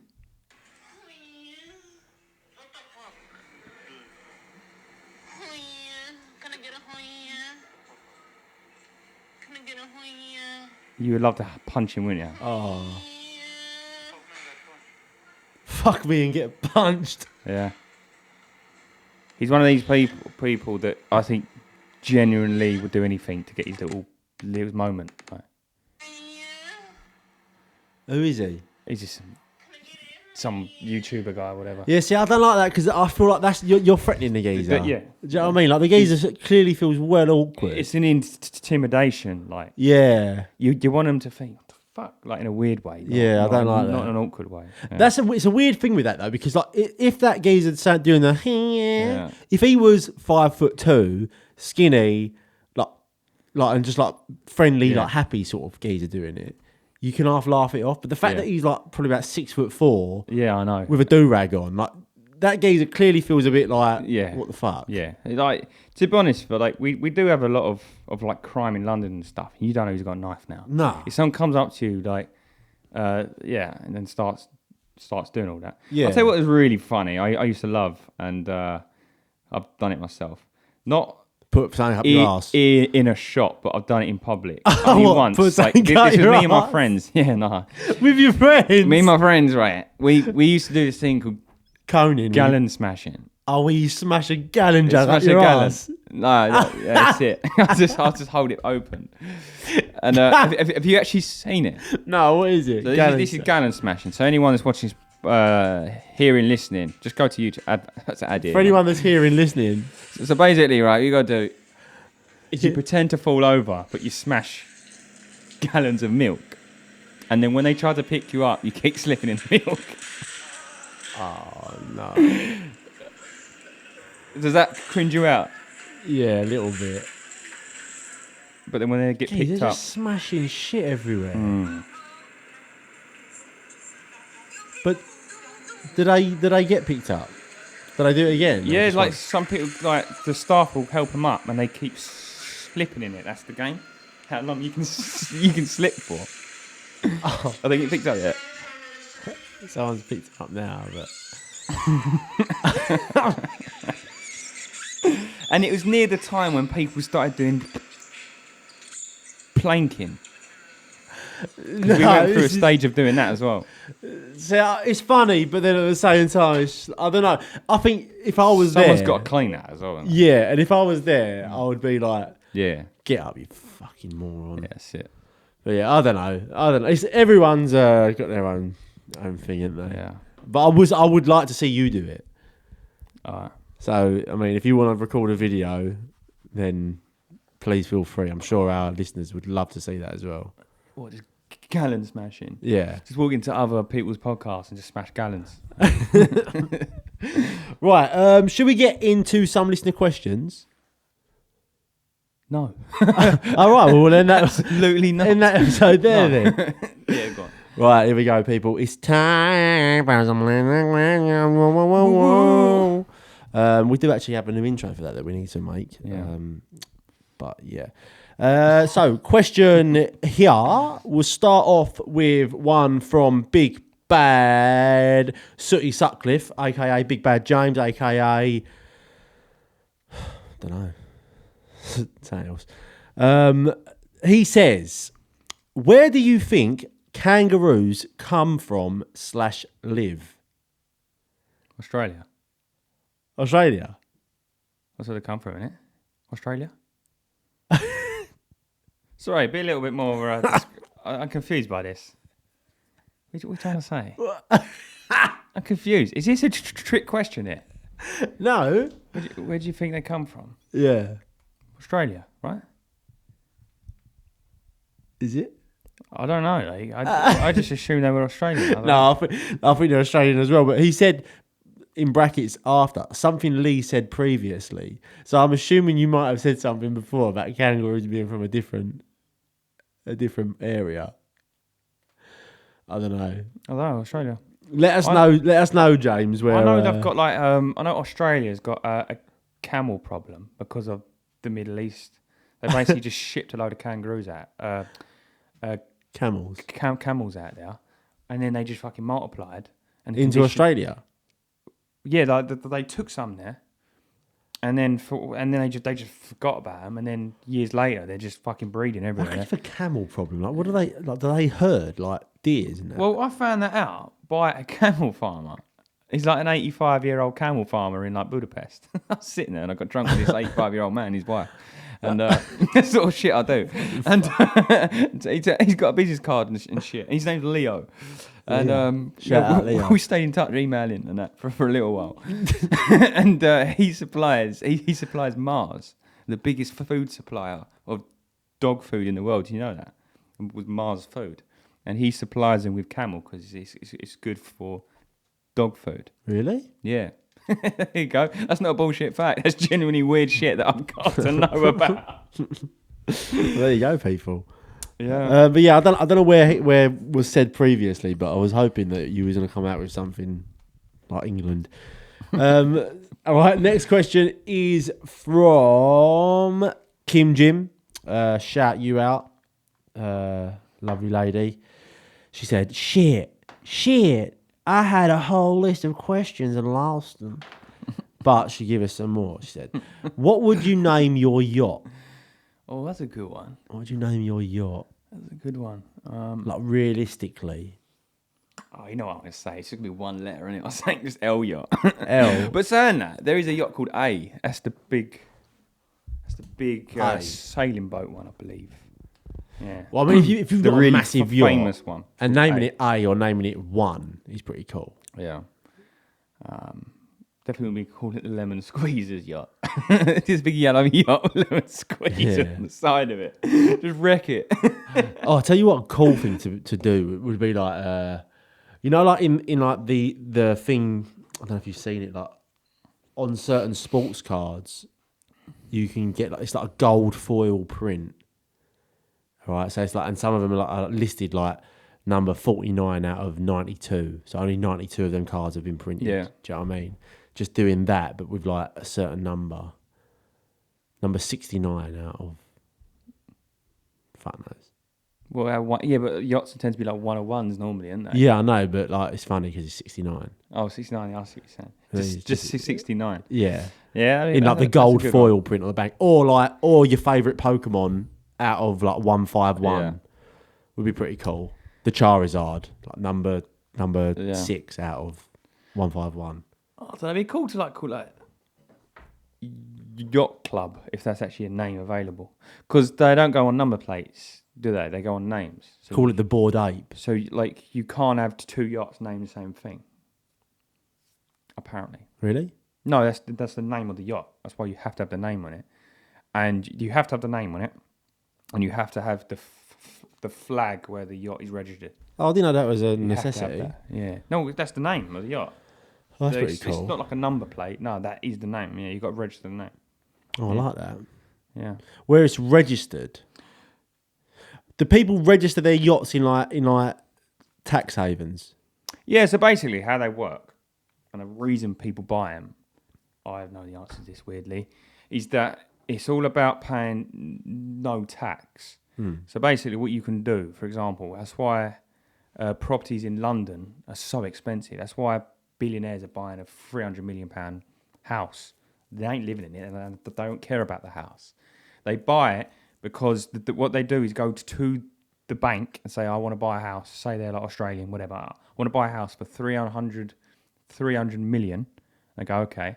You would love to punch him, wouldn't you? Oh. Fuck me and get punched. Yeah. He's one of these people that I think genuinely would do anything to get his little moment. Right? Who is he? He's just some YouTuber guy or whatever. Yeah, see, I don't like that because I feel like that's you're threatening the geezer. Yeah. Do you know what I mean? Like, the geezer clearly feels well awkward. It's an intimidation. Like, yeah. You want him to think, what the fuck? Like, in a weird way. I don't like that. Not in an awkward way. Yeah. It's a weird thing with that, though, because like if that geezer started doing the if he was 5'2", skinny, like and just like friendly, like happy sort of geezer doing it, you can half laugh it off. But the fact that he's like probably about 6'4", yeah, I know, with a do-rag on, like that geezer clearly feels a bit like, what the fuck? Yeah, like, to be honest, but like we do have a lot of like crime in London and stuff. You don't know who's got a knife now. No. If someone comes up to you like, and then starts doing all that. Yeah. I'll tell you what is really funny. I used to love, and I've done it myself. Not put something up your ass in a shop, but I've done it in public. Only once. Put like, something this up was your me and my ass? friends. Yeah, nah. With your friends? Me and my friends, right? We used to do this thing called coning. gallon smashing. Oh, will you smash a gallon jug up Smash a your gallon. ass? No, that's it. I'll just hold it open. And have you actually seen it? No, what is it? So this is gallon smashing. So anyone that's watching, hearing, listening, just go to YouTube. Add it. For anyone that's hearing, listening. So basically, right, you got to do is you pretend to fall over, but you smash gallons of milk. And then when they try to pick you up, you keep slipping in the milk. Oh, no. Does that cringe you out? Yeah, a little bit. But then when they get They're picked up... just smashing shit everywhere. Did they get picked up? Did I do it again? Yeah, like some people, like the staff will help them up, and they keep slipping in it. That's the game. How long you can slip for? Oh. I think it picked up yet. Someone's picked it up now, but. And it was near the time when people started doing planking. No, we went through a stage of doing that as well. So it's funny, but then at the same time, I don't know. I think if I was Someone's there, got to clean that as well. Yeah, and if I was there, I would be like, yeah, get up, you fucking moron. Yeah, that's it. But yeah, I don't know. Everyone's got their own thing, isn't they? Yeah. But I would like to see you do it. All right. So I mean, if you want to record a video, then please feel free. I'm sure our listeners would love to see that as well. What, just gallon smashing? Yeah. Just walk into other people's podcasts and just smash gallons. Right. Should we get into some listener questions? No. All right. Well, then that's absolutely not. In that episode there, then. Yeah, go on. Right. Here we go, people. It's time. We do actually have a new intro for that we need to make. Yeah. But yeah. So, question here. We'll start off with one from Big Bad Sooty Sutcliffe, aka Big Bad James, aka don't know. Something else. He says, "Where do you think kangaroos come from / live?" Australia. Australia. That's where they come from, innit? Australia. Sorry, be a little bit more. I'm confused by this. What are you trying to say? I'm confused. Is this a trick question here? No. Where do you think they come from? Yeah. Australia, right? Is it? I don't know. Like, I just assumed they were Australian. I think they're Australian as well. But he said, in brackets, after something Lee said previously. So I'm assuming you might have said something before about kangaroos being from a different area. I don't know. Australia. Let us know, James. Where I know they've got like I know Australia's got a camel problem because of the Middle East. They basically just shipped a load of kangaroos out. Camels. Camels out there, and then they just fucking multiplied and into Australia. Yeah, they took some there, and then they just forgot about them, and then years later they're just fucking breeding everywhere. What's the camel problem? Like, what do they like? Do they herd like deers? And that? Well, I found that out by a camel farmer. He's like an 85-year-old camel farmer in like Budapest. I was sitting there and I got drunk with this 85-year-old man and his wife. And that's sort of shit I do. And he's got a business card and shit. And his name's Leo. And Leo. we stayed in touch, emailing and that for a little while. And he supplies Mars, the biggest food supplier of dog food in the world. Do you know that? With Mars food. And he supplies them with camel because it's good for dog food. Really? Yeah. There you go. That's not a bullshit fact. That's genuinely weird shit that I've got to know about. Well, there you go, people. Yeah. But yeah, I don't know where was said previously, but I was hoping that you was going to come out with something like England. All right, next question is from Kim Jim. Shout you out, lovely lady. She said, shit. I had a whole list of questions and lost them. But she gave us some more. She said, what would you name your yacht? Oh, that's a good one. What would you name your yacht? That's a good one. Like, realistically. Oh, you know what I'm going to say? It's going to be one letter, isn't it? I was saying just L yacht. L. But saying that, there is a yacht called A. That's the big sailing boat one, I believe. Yeah. Well, I mean, if you've got really a massive yacht, famous one, and naming it A or naming it One is pretty cool. Yeah. Definitely call it the Lemon Squeezers yacht. This big yellow yacht with lemon squeezer on the side of it. Just wreck it. Oh, I'll tell you what a cool thing to do would be like, you know, like in like the thing, I don't know if you've seen it, like on certain sports cards, you can get like, it's like a gold foil print. All right, so it's like, and some of them are listed like number 49 out of 92. So only 92 of them cards have been printed. Yeah. Do you know what I mean? Just doing that, but with like a certain number. Number 69 out of... Fuck knows. Well, but yachts tend to be like 101s normally, aren't they? Yeah, I know, but like it's funny because it's 69. Oh, 69, I see what you're saying. Just 69. Yeah. Yeah, I mean, In like the gold foil print on the back. Or your favourite Pokemon out of like 151 would be pretty cool. The Charizard, like number 6 out of 151. Oh, so that'd be cool to call Yacht Club, if that's actually a name available. Because they don't go on number plates, do they? They go on names. So Call it the Bored Ape. So you can't have two yachts named the same thing. Apparently. Really? No, that's the name of the yacht. That's why you have to have the name on it. And you have to have the name on it. And you have to have the flag where the yacht is registered. Oh, I didn't know that was a You necessity. have to have that. Yeah. No, that's the name of the yacht. Oh, that's pretty It's cool. not like a number plate. No, that is the name. Yeah, you've got to register the name. Oh, I like that. Yeah. Where it's registered. Do people register their yachts in like tax havens? Yeah, so basically how they work, and the reason people buy them, I have no the answer to this weirdly, is that it's all about paying no tax. So basically what you can do, for example, that's why properties in London are so expensive. That's why billionaires are buying a £300 million house. They ain't living in it and they don't care about the house. They buy it because what they do is go to the bank and say, I want to buy a house. Say they're like Australian, whatever. I want to buy a house for 300 million. They go, okay.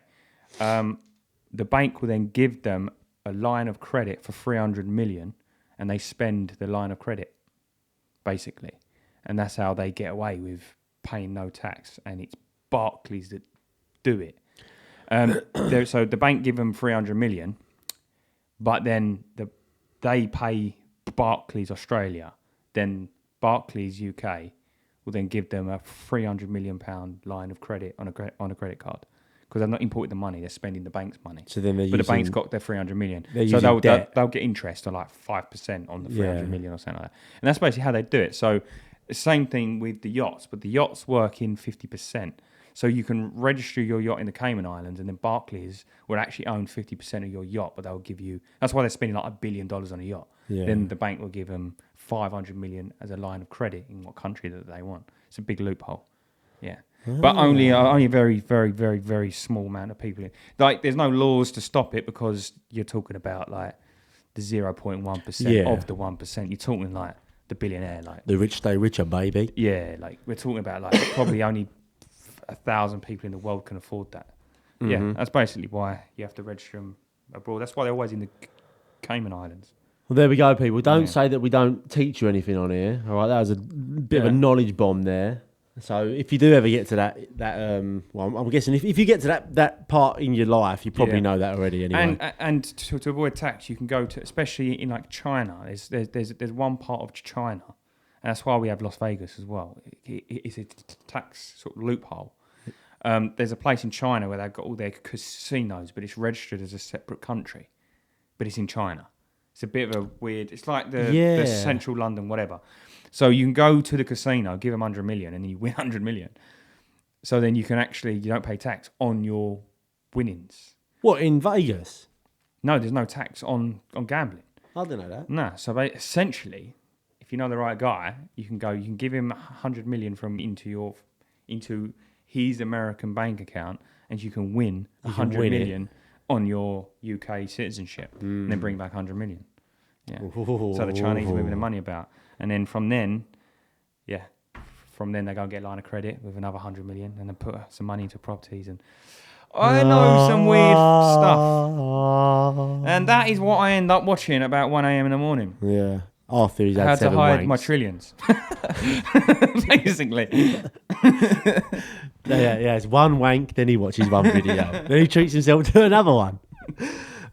The bank will then give them a line of credit for 300 million and they spend the line of credit, basically. And that's how they get away with paying no tax. And it's Barclays that do it. So the bank give them 300 million, but then they pay Barclays Australia. Then Barclays UK will then give them a 300 million pound line of credit on a credit card. Because they're not importing the money, they're spending the bank's money. So then the bank's got their 300 million. So they'll get interest on like 5% on the 300 million or something like that. And that's basically how they do it. So the same thing with the yachts, but the yachts work in 50%. So you can register your yacht in the Cayman Islands and then Barclays will actually own 50% of your yacht, but they'll give you, that's why they're spending like $1 billion on a yacht. Yeah. Then the bank will give them 500 million as a line of credit in what country that they want. It's a big loophole. Yeah. But only a very, very, very, very small amount of people. Like, there's no laws to stop it because you're talking about like the 0.1% of the 1%. You're talking like the billionaire, like the rich stay richer, baby. Yeah, like we're talking about like probably only 1,000 people in the world can afford that. Mm-hmm. Yeah, that's basically why you have to register them abroad. That's why they're always in the Cayman Islands. Well, there we go, people. Don't say that we don't teach you anything on here. All right, that was a bit of a knowledge bomb there. So if you do ever get to that well, I'm guessing if you get to that part in your life, you probably know that already anyway. And to avoid tax, you can go to, especially in like China. There's one part of China, and that's why we have Las Vegas as well. It's a tax sort of loophole. There's a place in China where they've got all their casinos, but it's registered as a separate country, but it's in China. It's a bit of a weird. It's like the central London, whatever. So you can go to the casino, give them 100 million, and then you win 100 million. So then you don't pay tax on your winnings. What, in Vegas? No, there's no tax on gambling. I didn't know that. No, so essentially, if you know the right guy, you can give him 100 million into his American bank account, and you can win 100 million on your UK citizenship, and then bring back 100 million. Yeah. Ooh. So the Chinese are moving the money about. And then from then they go and get a line of credit with another 100 million and then put some money into properties. And I know some weird stuff. And that is what I end up watching at about 1 a.m. in the morning. Yeah. After he's had how 7 to hide wanks. my trillions. Basically. Yeah, it's one wank, then he watches one video. Then he treats himself to another one.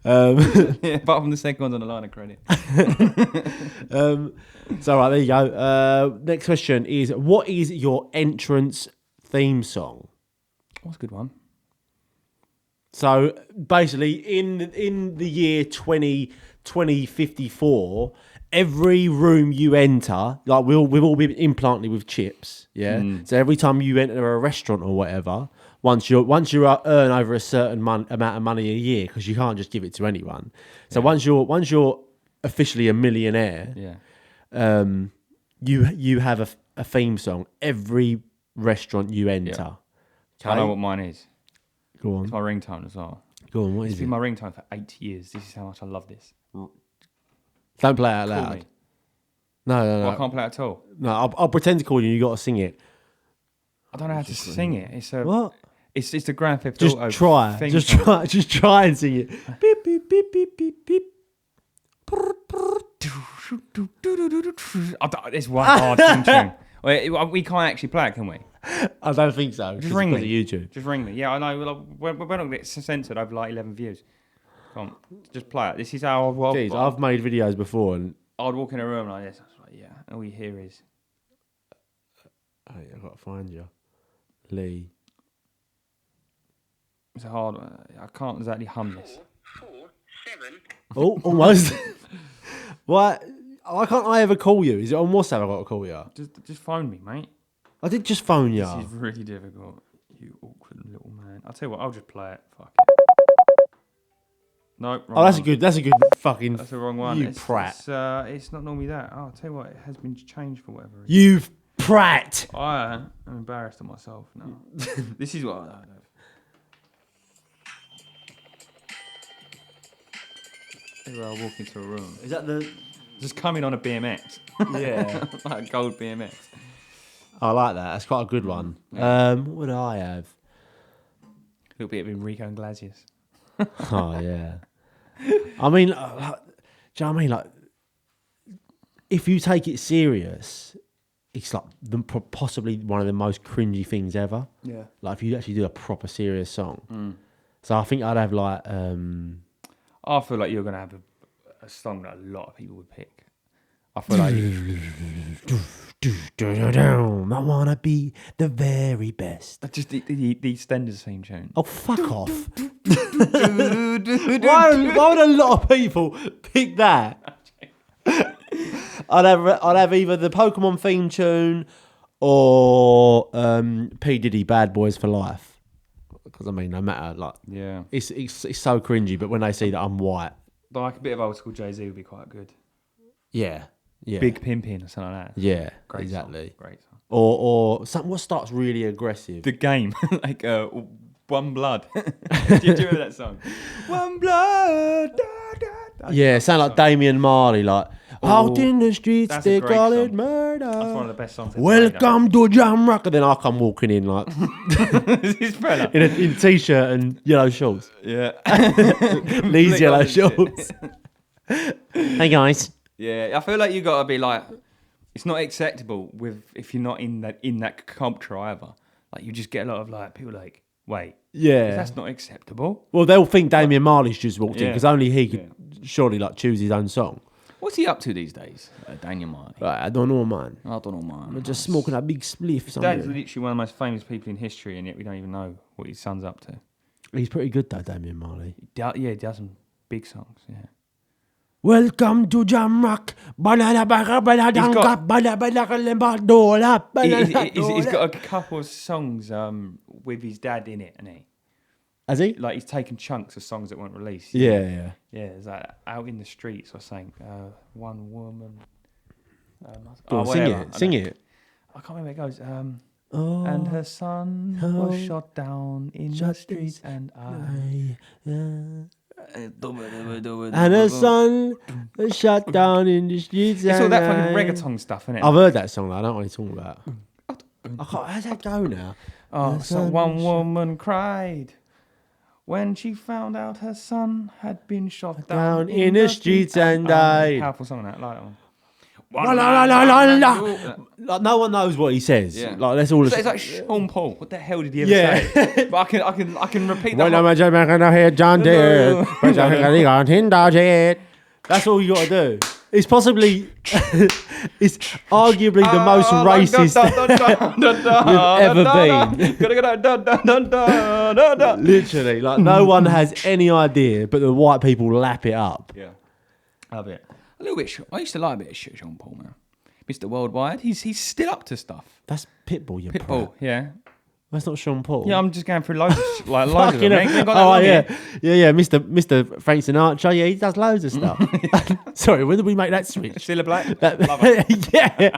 Apart from the second one's on the line of credit. So right, there you go. Next question is, what is your entrance theme song? That's a good one. So basically, in the year 2054, every room you enter, like we've all been implanted with chips, yeah. So every time you enter a restaurant or whatever, once you earn over a certain amount of money a year, because you can't just give it to anyone. So once you're officially a millionaire, you have a theme song every restaurant you enter. Yeah. I know what mine is. Go on. It's my ringtone as well. Go on. What is It's been my ringtone for 8 years. This is how much I love this. Don't play it out Call loud. me. No. Well, I can't play it at all. No, I'll pretend to call you. You got to sing it. I don't know how to sing it. It's a What? It's the Grand Theft Just Auto try. thing Just song. try. Just try and sing it. Beep beep beep beep beep beep. It's one hard thing tune. We can't actually play it, can we? I don't think so. Just ring me. YouTube. Just ring me. Yeah, I know. We're not going to get censored over like 11 views. Come on, just play it. This is how I'd walk. Jeez, I've made videos before and I'd walk in a room like this. I was like, yeah, all you hear is. hey, I've got to find you, Lee. It's a hard one. I can't exactly hum this. 4, 7. Oh, almost. Why can't I ever call you? Is it on WhatsApp? I got to call you. Just phone me, mate. I did just phone you. This is really difficult. You awkward little man. I'll tell you what. I'll just play it. Fuck it. No, wrong Oh, that's one. a good fucking. That's the wrong one. You prat. It's not normally that. Oh, I'll tell you what. It has been changed for whatever reason. You prat. I'm embarrassed of myself now. This is what I don't know. Maybe I'll walk into a room. Is that the? Just coming on a BMX. Yeah. Like a gold BMX. I like that. That's quite a good one. What would I have? A little bit of Enrico Iglesias. Oh yeah. I mean, do you know what I mean? Like, if you take it serious, it's like possibly one of the most cringy things ever. Yeah. Like if you actually do a proper serious song. So I think I'd have like. I feel like you're gonna have a song that a lot of people would pick. I feel like I wanna be the very best. just the EastEnders theme tune. Oh, fuck off. Why would a lot of people pick that? I'd have either the Pokemon theme tune or P. Diddy Bad Boys for Life. Because I mean, no matter, like, Yeah. it's so cringy, but when they see that I'm white, Like a bit of old school Jay-Z would be quite good. yeah. Big Pimpin' or something like that. Yeah, Great exactly. Song. Great song. Or something what starts really aggressive. The Game, like One Blood. Do you remember that song? One Blood. Da, da. Yeah, sound like Damian Marley, like out in the streets that's a they great call it song. murder. That's one of the best songs. ever Welcome to Jam Rock, and then I come walking in like made. Is this fella? in a t-shirt and yellow shorts. Yeah. These yellow orange shit. shorts. Hey guys. Yeah, I feel like you gotta be like, it's not acceptable if you're not in that culture either. Like you just get a lot of like people like, wait, Yeah. that's not acceptable. Well, they'll think Damian Marley's just walked in Yeah. because only he could surely like choose his own song. What's he up to these days, Daniel Marley? Right, I don't know, man. I don't know, man. I'm just smoking a big spliff. Dad's somewhere. literally one of the most famous people in history, and yet we don't even know what his son's up to. He's pretty good though, Damian Marley. Yeah, he does some big songs. Yeah. Welcome to Jam Rock. Banana baka banana got- banana banana banana He's got a couple of songs with his dad in it, and Has he? like he's taken chunks of songs that weren't released. Yeah. Yeah, it's like out in the streets or something. One woman. Go on, sing whatever. it. Sing it. I can't remember how it goes. Oh, And her son was shot down in the streets, and and her son was shot down in the streets. It's all and that fucking I- reggaeton stuff, isn't it? I've heard that song though. I don't know what he's talking about. I can't, how's that go now? Oh, The so sun one shone- woman cried when she found out her son had been shot Down in the streets and died. Powerful song, that. Like that one. La, la, la, la, la. Like no one knows what he says. Yeah. Like that's all. So it's like Sean Paul. What the hell did he ever Yeah. say? But I can repeat Well, that. I'm here, John Deere. That's all you got to do. It's possibly, it's arguably the most racist we've ever been. Literally, like no one has any idea, but the white people lap it up. Yeah, I love it. A little bit. I used to like a bit of Sean Paul, man. Mr. Worldwide. He's still up to stuff. That's Pitbull, you Pitbull, yeah. That's not Sean Paul. Yeah, I'm just going through loads of loads of them. Yeah, Mr. Frank Sinatra. Yeah, he does loads of stuff. Sorry, when did we make that switch? Cilla Black. Love it. Yeah.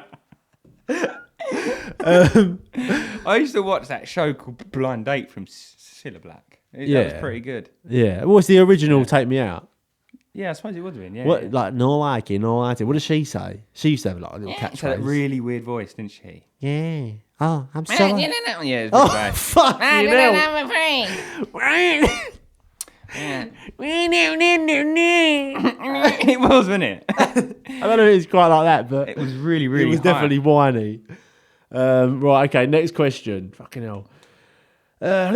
I used to watch that show called Blind Date from Cilla Black. That was pretty good. Yeah. What's the original Take Me Out? Yeah, I suppose it would have been. Yeah. What, like, no like it, no like it. What does she say? She used to have like a little catchphrase. She had that really weird voice, didn't she? Yeah. Oh, I'm sorry. Yeah, it's Oh, bad. fuck you know. It was, wasn't it? I don't know if it's quite like that, but it was really, really it was definitely whiny. Right, okay, next question. Fucking hell. Would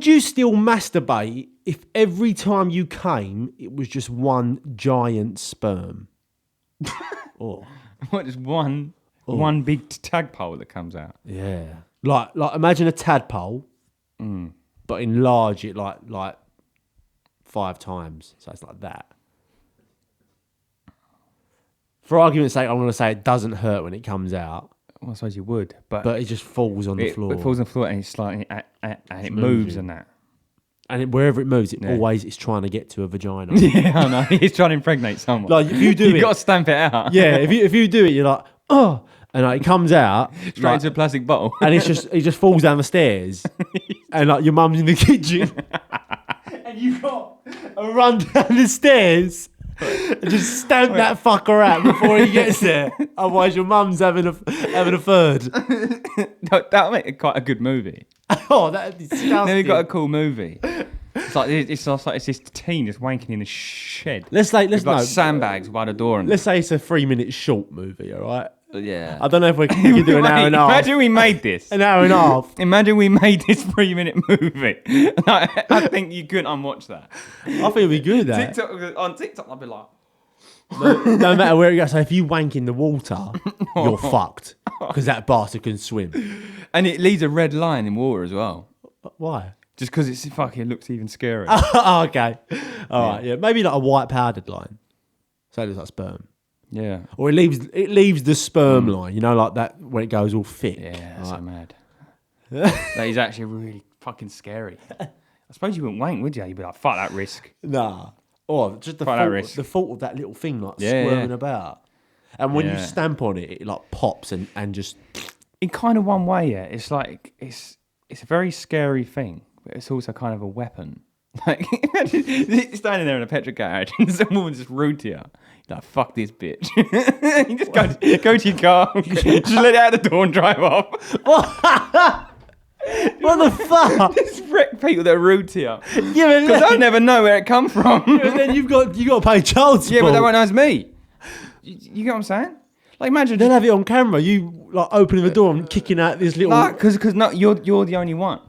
you still masturbate if every time you came, it was just one giant sperm? Oh. What is one big tadpole that comes out? Yeah. Like imagine a tadpole, but enlarge it like 5 times. So it's like that. For argument's sake, I'm going to say it doesn't hurt when it comes out. Well, I suppose you would, but it just falls on the floor. It falls on the floor and it's like, and it moves and that. And wherever it moves, it always is trying to get to a vagina. Yeah, I know. He's trying to impregnate someone. Like if you do You've got to stamp it out. Yeah, if you do it, you're like, oh, and like, it comes out straight into a plastic bottle, and it just falls down the stairs, and like your mum's in the kitchen, and you've got to run down the stairs and just stamp that fucker out before he gets there. Otherwise, your mum's having a third. That'll make it quite a good movie. Oh, that's disgusting. Then we've got a cool movie. It's like it's this teen just wanking in the shed. Let's sandbags by the door. Let's say it's a 3-minute short movie, all right? Yeah. I don't know if we can do an hour and a half. Imagine we made this. An hour and a half. Imagine we made this 3-minute movie. I think you couldn't unwatch that. I think it'd be good, that. On TikTok, I'd be like... No matter where it goes. So if you wank in the water, you're fucked. Because that bastard can swim. And it leaves a red line in water as well. Why? Just because it looks even scarier. Oh, okay. All right, yeah. Maybe like a white powdered line. So it looks like sperm. Yeah. Or it leaves the sperm line, you know, like that when it goes all thick. Yeah, that's so mad. That is actually really fucking scary. I suppose you wouldn't wank, would you? You'd be like, fuck that risk. Nah. Or just the fault of that little thing like squirming about. And when you stamp on it, it like pops and just... In kind of one way, yeah. It's like, it's a very scary thing, but it's also kind of a weapon. Like, imagine standing there in a petrol garage and some woman just rude to you. You're like, fuck this bitch. You just go to your car, just let it out the door and drive off. What the fuck? Just wreck people that are rude to you. Yeah, because they'll never know where it come from. Yeah, then you got to pay child support. Yeah, but they won't know it's me. You get what I'm saying? Like, imagine they'll have it on camera. You like opening the door and kicking out this little. Because no, you're the only one.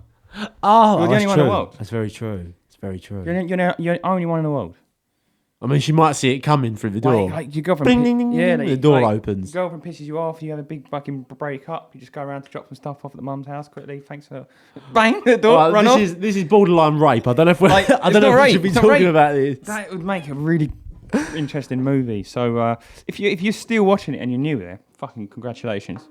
Oh, you're the only one in the world. That's very true. It's very true. You're the only one in the world. I mean, she might see it coming through the door. Like your girlfriend, the door opens. Your girlfriend pisses you off. You have a big fucking break up. You just go around to drop some stuff off at the mum's house quickly. Thanks for bang the door. Run off. This is borderline rape. I don't know if we should be talking about this. That would make a really interesting movie. So if you're still watching it and you're new there, fucking congratulations.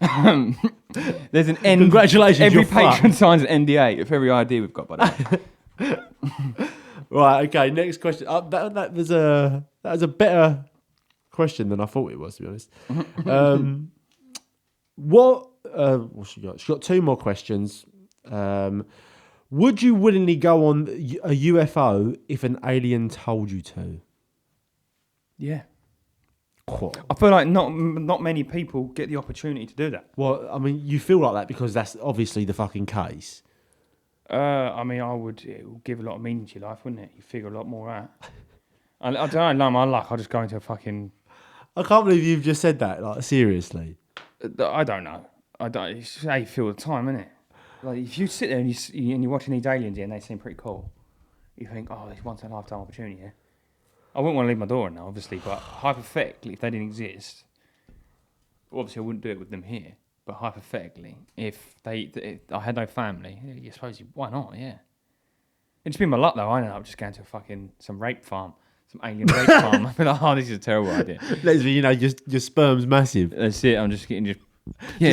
There's an end. Congratulations. Every patron signs an NDA of every idea we've got by that. Right, okay, next question. That was a better question than I thought it was, to be honest. What's she got? She got 2 more questions. Would you willingly go on a UFO if an alien told you to? Yeah. What? I feel like not many people get the opportunity to do that. Well, I mean, you feel like that because that's obviously the fucking case. I mean, it would give a lot of meaning to your life, wouldn't it? You figure a lot more out. I don't know, my luck. I'll just go into a fucking... I can't believe you've just said that, like, seriously. I don't know. It's just how you feel at the time, isn't it? Like, if you sit there and you're watching these aliens here and they seem pretty cool, you think, oh, it's once in a lifetime opportunity here. I wouldn't want to leave my door in now, obviously, but hypothetically, if they didn't exist, obviously I wouldn't do it with them here. But hypothetically, if I had no family, yeah, you suppose why not? Yeah, it'd just be my luck though. I ended up just going to some rape farm, some alien rape farm. I feel like, oh, this is a terrible idea. Literally, your sperm's massive. That's it. I'm just getting Just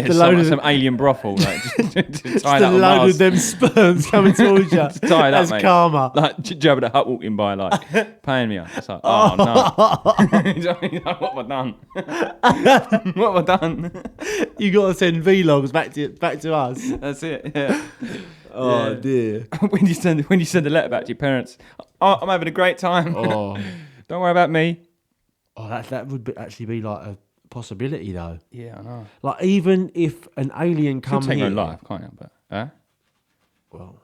a load of some alien brothel, like just Just tied a up on load Mars. of them sperms coming towards you. Just tied up, That's mate. karma. Like Jabba the Hutt walking by, like paying me off. It's like, oh no, what have I done? What have I done? You got to send vlogs back to us. That's it. Yeah. Oh Yeah. dear. when you send a letter back to your parents, oh, I'm having a great time. Oh, Don't worry about me. that would actually be like a possibility though. Yeah, I know. Like even if an alien You'll comes take here, your life, can't you? But well,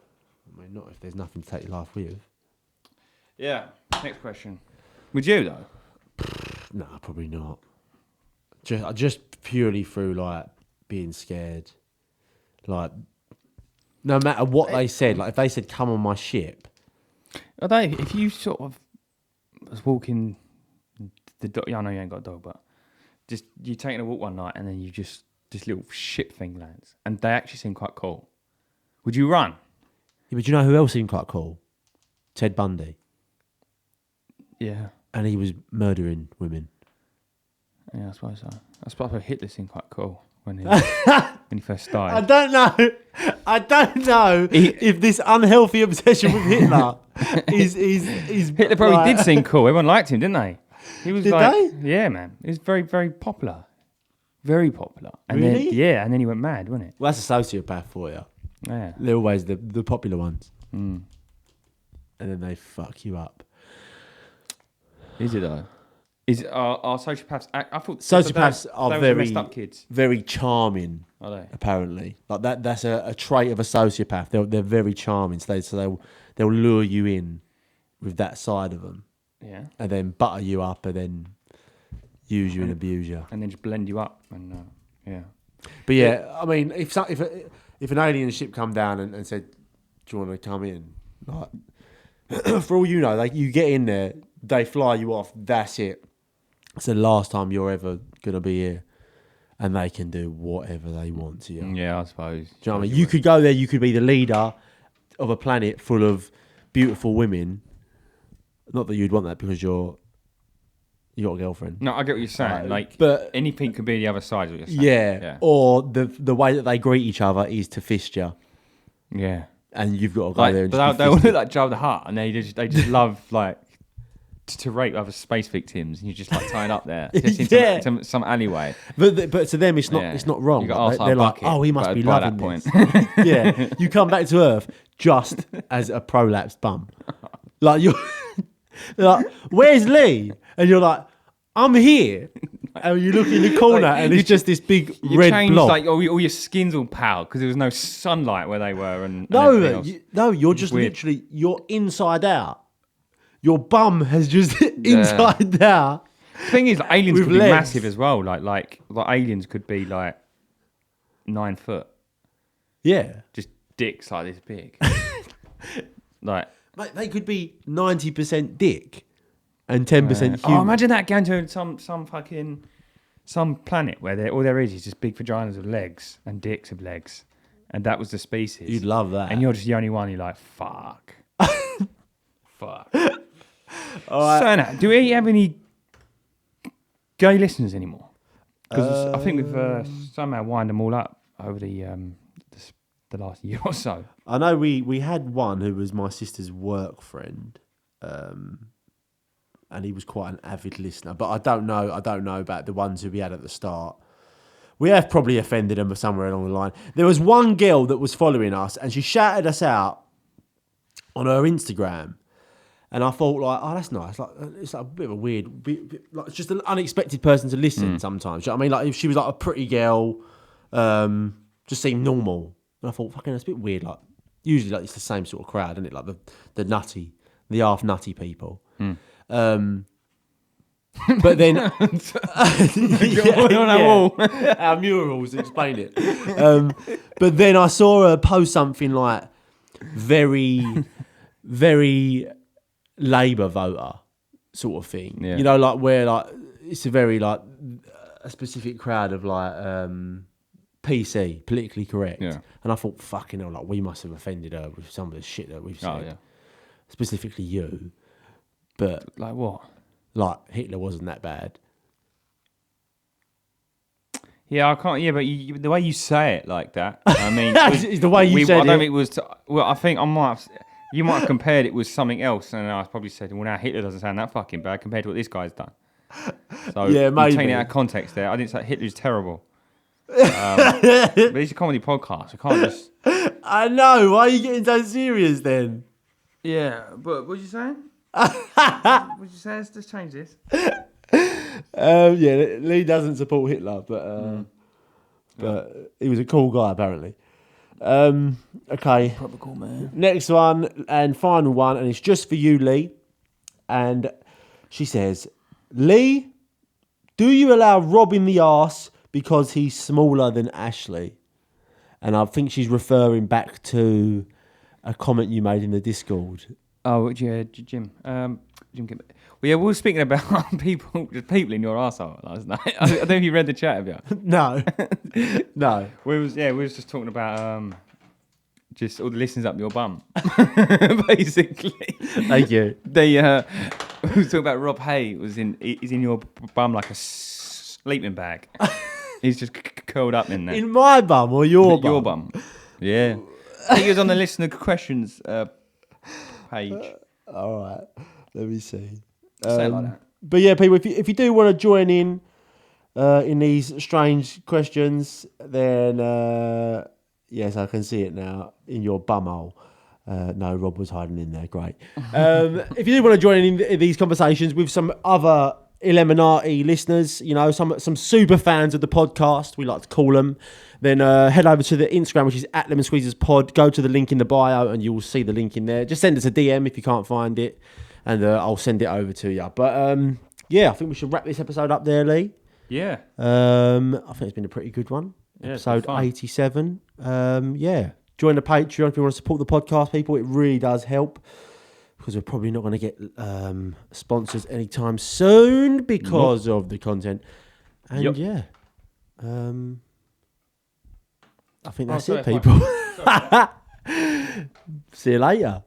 I mean, not if there's nothing to take your life with. yeah. Next question. Would you though? No, probably not. Just purely through like being scared. Like, no matter what they said, like if they said, "Come on my ship," Are they? If you sort of was walking the dog, yeah, I know you ain't got a dog, but just you taking a walk one night and then you just this little ship thing lands, and they actually seem quite cool. Would you run? Yeah, but you know who else seemed quite cool? Ted Bundy, Yeah. and he was murdering women. Yeah, I suppose so. I suppose Hitler seemed quite cool when he first died. I don't know if this unhealthy obsession with Hitler is Hitler probably did seem cool. Everyone liked him, didn't they? He was Did like, they? yeah, man. He was very, very popular. Very popular. And Really? and then he went mad, wasn't it? Well, that's a sociopath for you. Yeah. They're always the popular ones, Mm. and then they fuck you up. Is it though? Are sociopaths? I thought Sociopaths they are were very messed up kids. very charming. Are they? Apparently, like that's a trait of a sociopath. They're very charming. So they'll lure you in with that side of them, Yeah. and then butter you up, and then use you and abuse you. And then just blend you up and yeah. But yeah, I mean, if an alien ship come down and said, "Do you want to come in?" Like, for all you know, like you get in there, they fly you off. That's it. It's the last time you're ever gonna be here, and they can do whatever they want to you. Yeah, I suppose. Do you know what I mean? You could go there. You could be the leader of a planet full of beautiful women. Not that you'd want that because you got a girlfriend. No, I get what you're saying. Like, but anything could be the other side of what you're saying. yeah. Or the way that they greet each other is to fist you, Yeah. and you've got to go Like, there. And but just they be all look fisted. like Jabba the Hutt, and they just love like to rape other space victims, and you're just like tied up there, just in Yeah. some alleyway. But to them, it's not Yeah. it's not wrong. You got Like, arsehole they're like, bucket oh, he must by- be by loving that this. point. Yeah, you come back to Earth just as a prolapsed bum. Like you're like, where's Lee? And you're like, I'm here. And you look in the corner, Like, and it's just this big You red changed blob. like all your skin's all pale because there was no sunlight where they were, and No, everything else. you're just Weird. literally you're inside out. Your bum has just inside out. The thing is, like, aliens With could be legs. massive as well. Like aliens could be like 9 foot, Yeah, just dicks like this big. Like, mate, they could be 90% dick and 10% human. oh, imagine that going to some planet where all there is just big vaginas with legs and dicks with legs, and that was the species. You'd love that. And you're just the only one. You're like, fuck, fuck. All right. So now, do we have any gay listeners anymore? Because I think we've somehow wind them all up over the last year or so. I know we had one who was my sister's work friend, and he was quite an avid listener. But I don't know about the ones who we had at the start. We have probably offended them somewhere along the line. There was one girl that was following us, and she shouted us out on her Instagram. And I thought, like, oh, that's nice. Like, it's like a bit of a weird, like, it's just an unexpected person to listen sometimes. You know what I mean? Like, if she was like a pretty girl, just seemed normal. And I thought, fucking, that's a bit weird. Like, usually, like, it's the same sort of crowd, isn't it? Like the nutty, the half nutty people. But then, our murals explain it. But then I saw her post something like very, very Labour voter sort of thing. Yeah. You know, like where like it's a very like a specific crowd of like PC, politically correct. Yeah. And I thought, fucking hell, like we must have offended her with some of the shit that we've said. Oh yeah. Specifically you. But Like what? like Hitler wasn't that bad. Yeah, I can't. Yeah, but the way you say it like that, I mean, It's the way you said I don't it. think it was. Well, I think I might. You might have compared it with something else, and I probably said, "Well, now Hitler doesn't sound that fucking bad compared to what this guy's done." So Yeah, you're maybe. taking it out of context there. I didn't say Hitler's terrible. But it's a comedy podcast. I can't just. I know. Why are you getting so serious then? Yeah, but what are you saying? What you saying? Let's just change this. Yeah, Lee doesn't support Hitler, but he was a cool guy apparently. Okay. Proper cool man. Next one and final one, and it's just for you, Lee. And she says, Lee, do you allow Rob in the arse because he's smaller than Ashley? And I think she's referring back to a comment you made in the Discord. Oh yeah, Jim. Jim. Well, yeah, we were speaking about people in your arsehole last night. I don't know if you read the chat, have you? No. No. We was just talking about just all the listeners up your bum, basically. Thank you. We was talking about Rob Hay he's in your bum like a sleeping bag. He's just curled up in there. In my bum or your bum? Your bum. Yeah. I think he was on the listener questions page. All right. Let me see. Say it like that. But yeah, people, if you do want to join in these strange questions, then yes, I can see it now in your bumhole. No, Rob was hiding in there. Great. If you do want to join in these conversations with some other Illuminati listeners, you know, some super fans of the podcast, we like to call them, then head over to the Instagram, which is @LemonSqueezersPod. Go to the link in the bio and you will see the link in there. Just send us a DM if you can't find it, and I'll send it over to you. But yeah, I think we should wrap this episode up there, Lee. Yeah. I think it's been a pretty good one. Yeah, Episode 87. Yeah. Join the Patreon if you want to support the podcast, people. It really does help, because we're probably not going to get sponsors anytime soon because of the content. And yeah. I think that's it, people. See you later.